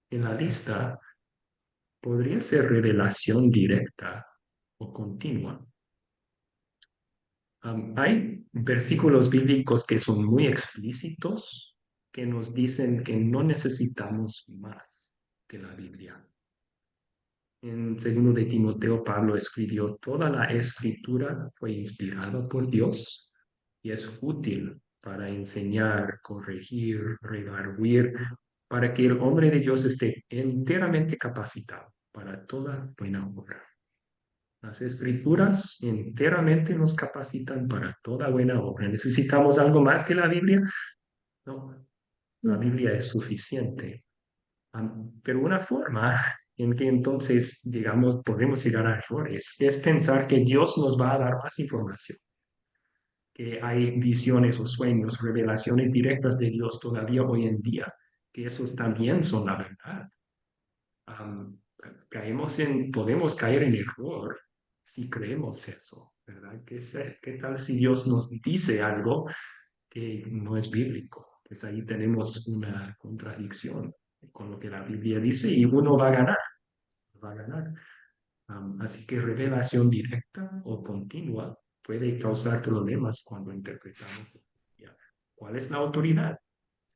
en la lista podría ser revelación directa o continua. Hay versículos bíblicos que son muy explícitos, que nos dicen que no necesitamos más que la Biblia. En segundo de Timoteo, Pablo escribió, toda la escritura fue inspirada por Dios y es útil para enseñar, corregir, redarguir, para que el hombre de Dios esté enteramente capacitado para toda buena obra. Las escrituras enteramente nos capacitan para toda buena obra. ¿Necesitamos algo más que la Biblia? No, la Biblia es suficiente. Pero una forma en que entonces podemos llegar a errores es pensar que Dios nos va a dar más información, que hay visiones o sueños, revelaciones directas de Dios todavía hoy en día, que esos también son la verdad. Am, podemos caer en error si creemos eso, ¿verdad? ¿Qué tal si Dios nos dice algo que no es bíblico? Pues ahí tenemos una contradicción con lo que la Biblia dice y uno va a ganar, va a ganar. Así que revelación directa o continua puede causar problemas cuando interpretamos la Biblia. ¿Cuál es la autoridad?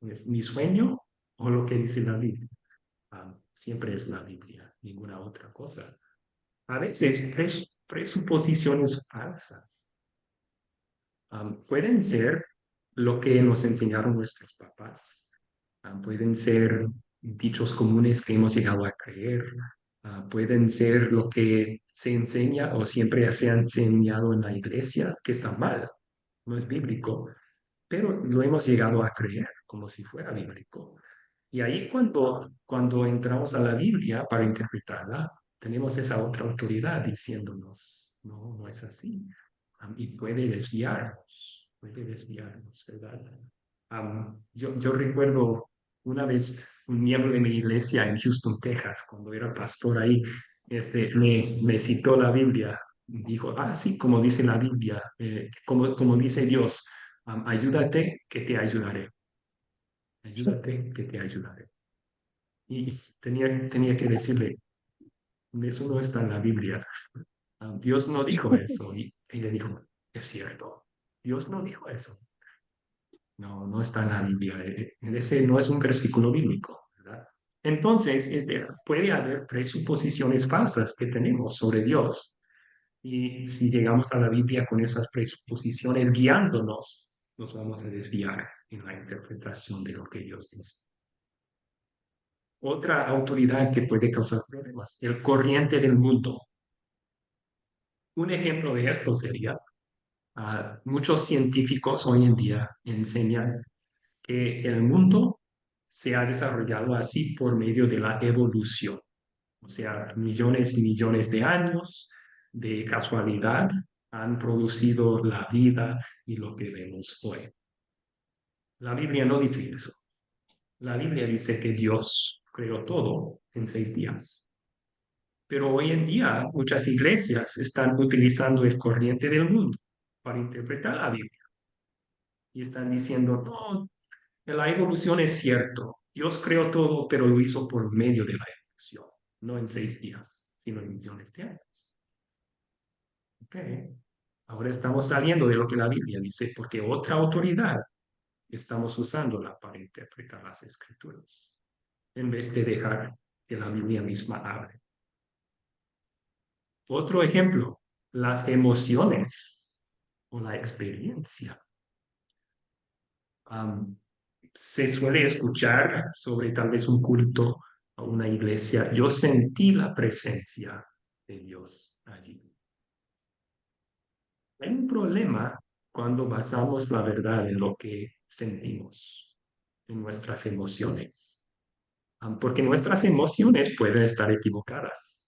¿Es mi sueño o lo que dice la Biblia? Siempre es la Biblia, ninguna otra cosa. A veces presuposiciones falsas pueden ser lo que nos enseñaron nuestros papás. Pueden ser dichos comunes que hemos llegado a creer. Pueden ser lo que se enseña o siempre se ha enseñado en la iglesia, que está mal, no es bíblico, pero lo hemos llegado a creer como si fuera bíblico. Y ahí cuando entramos a la Biblia para interpretarla, tenemos esa otra autoridad diciéndonos, no, no es así. Y puede desviarnos, ¿verdad? Yo recuerdo una vez un miembro de mi iglesia en Houston, Texas, cuando era pastor ahí, me citó la Biblia. Dijo, sí, como dice la Biblia, como dice Dios, ayúdate que te ayudaré. Ayúdate que te ayudaré. Y tenía que decirle, eso no está en la Biblia. Dios no dijo eso. Y ella dijo, es cierto, Dios no dijo eso. No, no está en la Biblia. Ese no es un versículo bíblico, ¿verdad? Entonces, puede haber presuposiciones falsas que tenemos sobre Dios. Y si llegamos a la Biblia con esas presuposiciones guiándonos, nos vamos a desviar en la interpretación de lo que Dios dice. Otra autoridad que puede causar problemas, el corriente del mundo. Un ejemplo de esto sería, muchos científicos hoy en día enseñan que el mundo se ha desarrollado así por medio de la evolución. O sea, millones y millones de años de casualidad han producido la vida y lo que vemos hoy. La Biblia no dice eso. La Biblia dice que Dios creó todo en 6 días. Pero hoy en día muchas iglesias están utilizando el corriente del mundo para interpretar la Biblia. Y están diciendo, no, la evolución es cierto. Dios creó todo, pero lo hizo por medio de la evolución. No en 6 días, sino en millones de años. Ok. Ahora estamos saliendo de lo que la Biblia dice, porque otra autoridad estamos usándola para interpretar las escrituras, en vez de dejar que la Biblia misma hable. Otro ejemplo, las emociones o la experiencia. Se suele escuchar sobre tal vez un culto o una iglesia. Yo sentí la presencia de Dios allí. Hay un problema cuando basamos la verdad en lo que sentimos, en nuestras emociones. Porque nuestras emociones pueden estar equivocadas.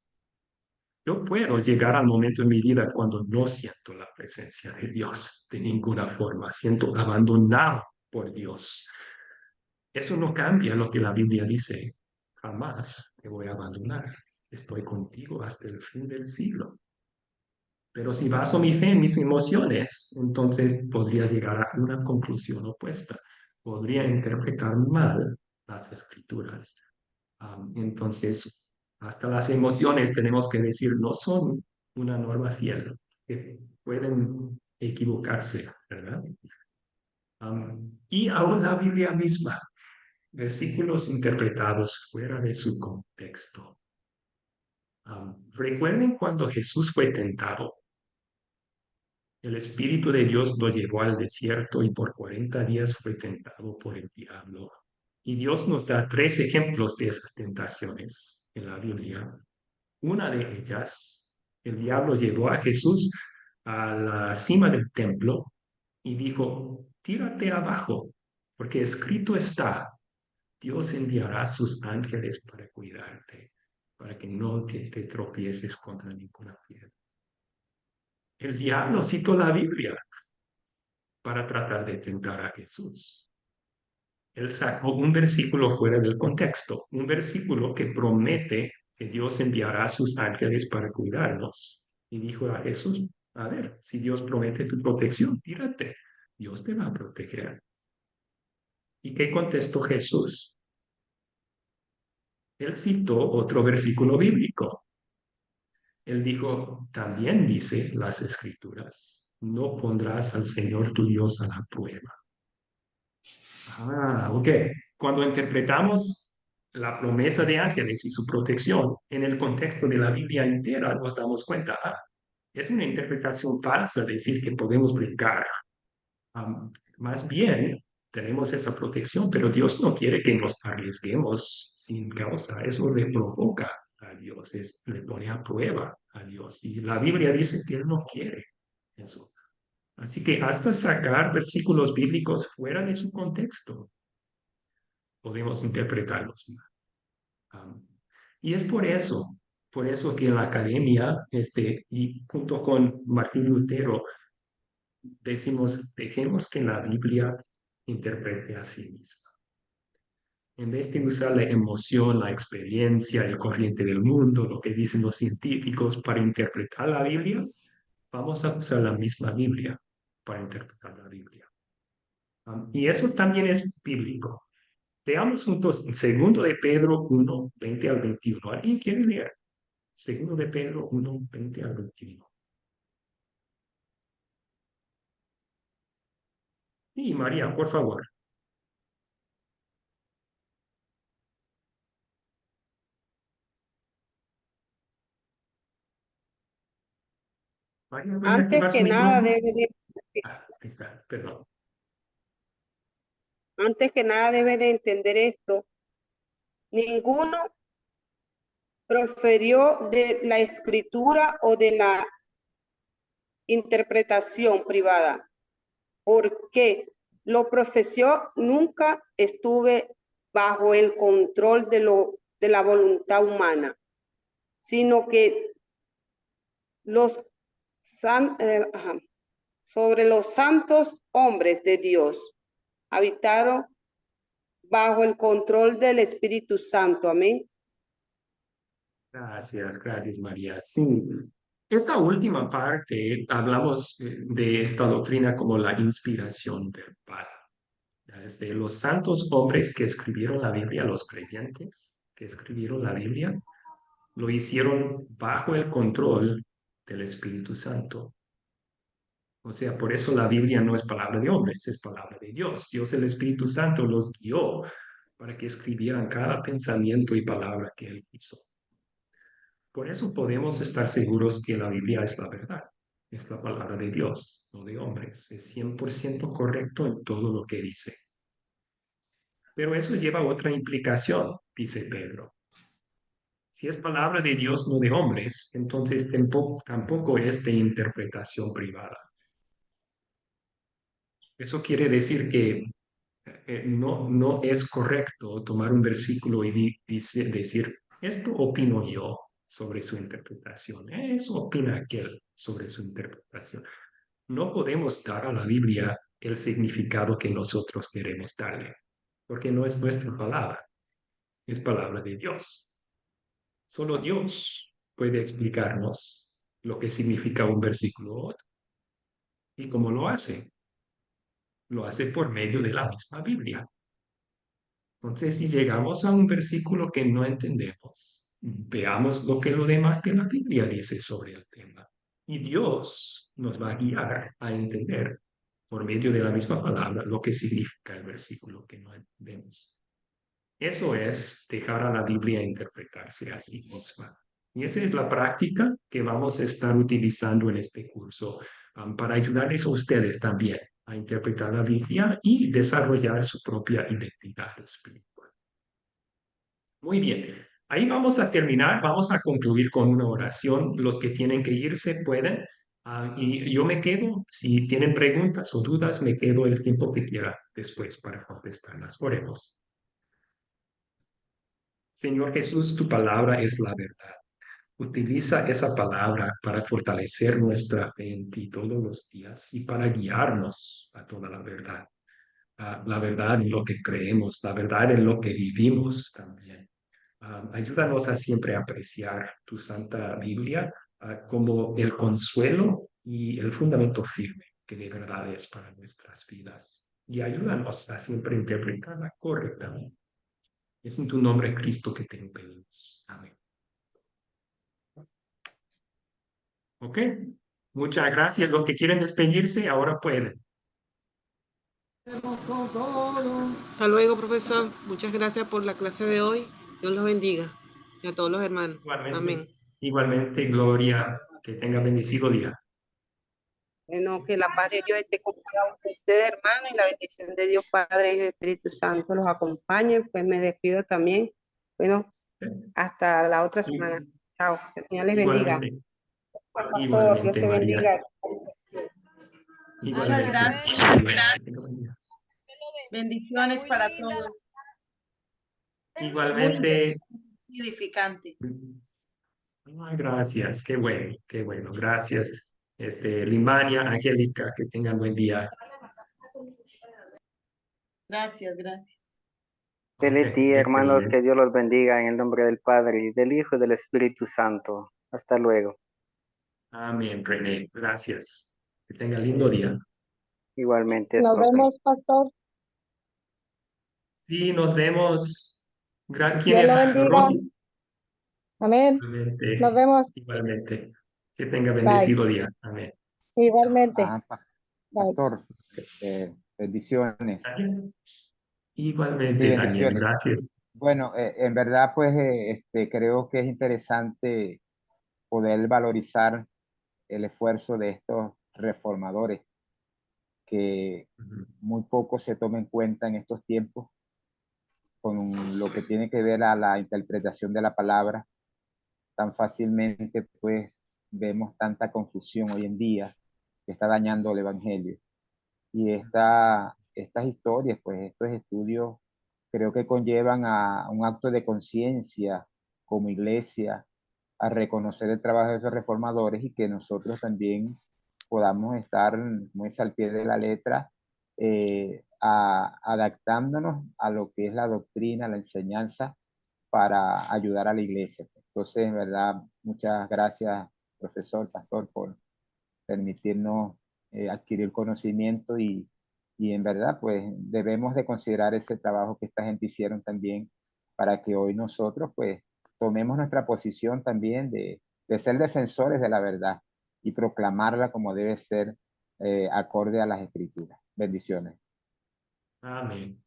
Yo puedo llegar al momento en mi vida cuando no siento la presencia de Dios de ninguna forma, siento abandonado por Dios. Eso no cambia lo que la Biblia dice. Jamás te voy a abandonar. Estoy contigo hasta el fin del siglo. Pero si baso mi fe en mis emociones, entonces podría llegar a una conclusión opuesta. Podría interpretar mal las escrituras. Entonces, hasta las emociones tenemos que decir no son una norma fiel, que pueden equivocarse, ¿verdad? Y aún la Biblia misma, versículos interpretados fuera de su contexto. Recuerden cuando Jesús fue tentado. El Espíritu de Dios lo llevó al desierto y por 40 días fue tentado por el diablo. Y Dios nos da 3 ejemplos de esas tentaciones en la Biblia. Una de ellas, el diablo llevó a Jesús a la cima del templo y dijo, tírate abajo, porque escrito está, Dios enviará sus ángeles para cuidarte, para que no te tropieces contra ninguna piedra. El diablo citó la Biblia para tratar de tentar a Jesús. Él sacó un versículo fuera del contexto, un versículo que promete que Dios enviará a sus ángeles para cuidarnos. Y dijo a Jesús, a ver, si Dios promete tu protección, tírate, Dios te va a proteger. ¿Y qué contestó Jesús? Él citó otro versículo bíblico. Él dijo, también dice las escrituras, no pondrás al Señor tu Dios a la prueba. Ok. Cuando interpretamos la promesa de ángeles y su protección en el contexto de la Biblia entera, nos damos cuenta, es una interpretación falsa decir que podemos brincar. Más bien, tenemos esa protección, pero Dios no quiere que nos arriesguemos sin causa. Eso le provoca a Dios, le pone a prueba a Dios. Y la Biblia dice que Él no quiere eso. Así que hasta sacar versículos bíblicos fuera de su contexto, podemos interpretarlos. Y es por eso que en la academia, y junto con Martín Lutero, decimos, dejemos que la Biblia interprete a sí misma. En vez de usar la emoción, la experiencia, el corriente del mundo, lo que dicen los científicos para interpretar la Biblia, vamos a usar la misma Biblia para interpretar la Biblia. Y eso también es bíblico. Leamos juntos 2 de Pedro 1, 20 al 21. ¿Alguien quiere leer? 2 de Pedro 1, 20 al 21. Sí, María, por favor. María, ¿puede Antes activar su que nada micrófono? debe de, Ahí está, perdón. antes que nada debe de entender esto. Ninguno proferió de la escritura o de la interpretación privada, porque lo profesió nunca estuve bajo el control de la voluntad humana, sino que los sobre los santos hombres de Dios habitaron bajo el control del Espíritu Santo. Amén. Gracias, María. Sí, esta última parte hablamos de esta doctrina como la inspiración verbal. Desde los santos hombres que escribieron la Biblia, los creyentes que escribieron la Biblia, lo hicieron bajo el control del Espíritu Santo. O sea, por eso la Biblia no es palabra de hombres, es palabra de Dios. Dios, el Espíritu Santo, los guió para que escribieran cada pensamiento y palabra que Él hizo. Por eso podemos estar seguros que la Biblia es la verdad, es la palabra de Dios, no de hombres. Es 100% correcto en todo lo que dice. Pero eso lleva a otra implicación, dice Pedro. Si es palabra de Dios, no de hombres, entonces tampoco es de interpretación privada. Eso quiere decir que no es correcto tomar un versículo y decir, esto opino yo sobre su interpretación, eso opina aquel sobre su interpretación. No podemos dar a la Biblia el significado que nosotros queremos darle, porque no es nuestra palabra, es palabra de Dios. Solo Dios puede explicarnos lo que significa un versículo u otro. ¿Y cómo lo hace? Lo hace por medio de la misma Biblia. Entonces, si llegamos a un versículo que no entendemos, veamos lo que lo demás de la Biblia dice sobre el tema. Y Dios nos va a guiar a entender por medio de la misma palabra lo que significa el versículo que no entendemos. Eso es dejar a la Biblia interpretarse a sí misma. Y esa es la práctica que vamos a estar utilizando en este curso para ayudarles a ustedes también a interpretar la Biblia y desarrollar su propia identidad espiritual. Muy bien, ahí vamos a terminar, vamos a concluir con una oración. Los que tienen que irse pueden. Y yo me quedo, si tienen preguntas o dudas, me quedo el tiempo que quiera después para contestarlas. Oremos. Señor Jesús, tu palabra es la verdad. Utiliza esa palabra para fortalecer nuestra fe en ti todos los días y para guiarnos a toda la verdad. La verdad en lo que creemos, la verdad en lo que vivimos también. Ayúdanos a siempre apreciar tu Santa Biblia como el consuelo y el fundamento firme que de verdad es para nuestras vidas. Y ayúdanos a siempre interpretarla correctamente. Es en tu nombre, Cristo, que te lo pedimos. Amén. Ok, muchas gracias. Los que quieren despedirse, ahora pueden. Hasta luego, profesor. Muchas gracias por la clase de hoy. Dios los bendiga y a todos los hermanos. Amén. Igualmente, Gloria, que tenga bendecido día. Bueno, que la paz de Dios esté con cada uno de ustedes, hermanos, y la bendición de Dios Padre y Espíritu Santo los acompañe. Pues me despido también. Bueno, hasta la otra semana. Chao. Que el Señor les bendiga. Pastor, Dios Igualmente, te María. bendiga. Muchas Igualmente. gracias. Bendiciones para todos. Igualmente. Muy edificante. Ay, gracias, qué bueno, qué bueno. Gracias, Limania, Angélica, que tengan buen día. Gracias, gracias. Feliz Ok, día, hermanos, excelente. que Dios los bendiga en el nombre del Padre, y del Hijo y del Espíritu Santo. Hasta luego. Amén, René, gracias. Que tenga lindo día. Igualmente, Nos profe. vemos, pastor. Sí, nos vemos. ¿Quién Dios lo era? bendiga. Rosy. Amén. Igualmente, Nos vemos. igualmente. Que tenga Bye. bendecido día. Amén. Igualmente. Bye. Pastor, bendiciones. Igualmente, Sí, Daniel, bendiciones. gracias. Bueno, en verdad, pues creo que es interesante poder valorizar el esfuerzo de estos reformadores, que muy poco se toma en cuenta en estos tiempos con lo que tiene que ver a la interpretación de la palabra. Tan fácilmente, pues, vemos tanta confusión hoy en día que está dañando el Evangelio. Y estas historias, pues estos estudios, creo que conllevan a un acto de conciencia como iglesia, a reconocer el trabajo de esos reformadores y que nosotros también podamos estar muy al pie de la letra, adaptándonos a lo que es la doctrina, la enseñanza, para ayudar a la iglesia. Entonces, en verdad, muchas gracias, profesor, pastor, por permitirnos adquirir conocimiento y en verdad, pues debemos de considerar ese trabajo que esta gente hicieron también para que hoy nosotros, pues, tomemos nuestra posición también de ser defensores de la verdad y proclamarla como debe ser acorde a las escrituras. Bendiciones. Amén.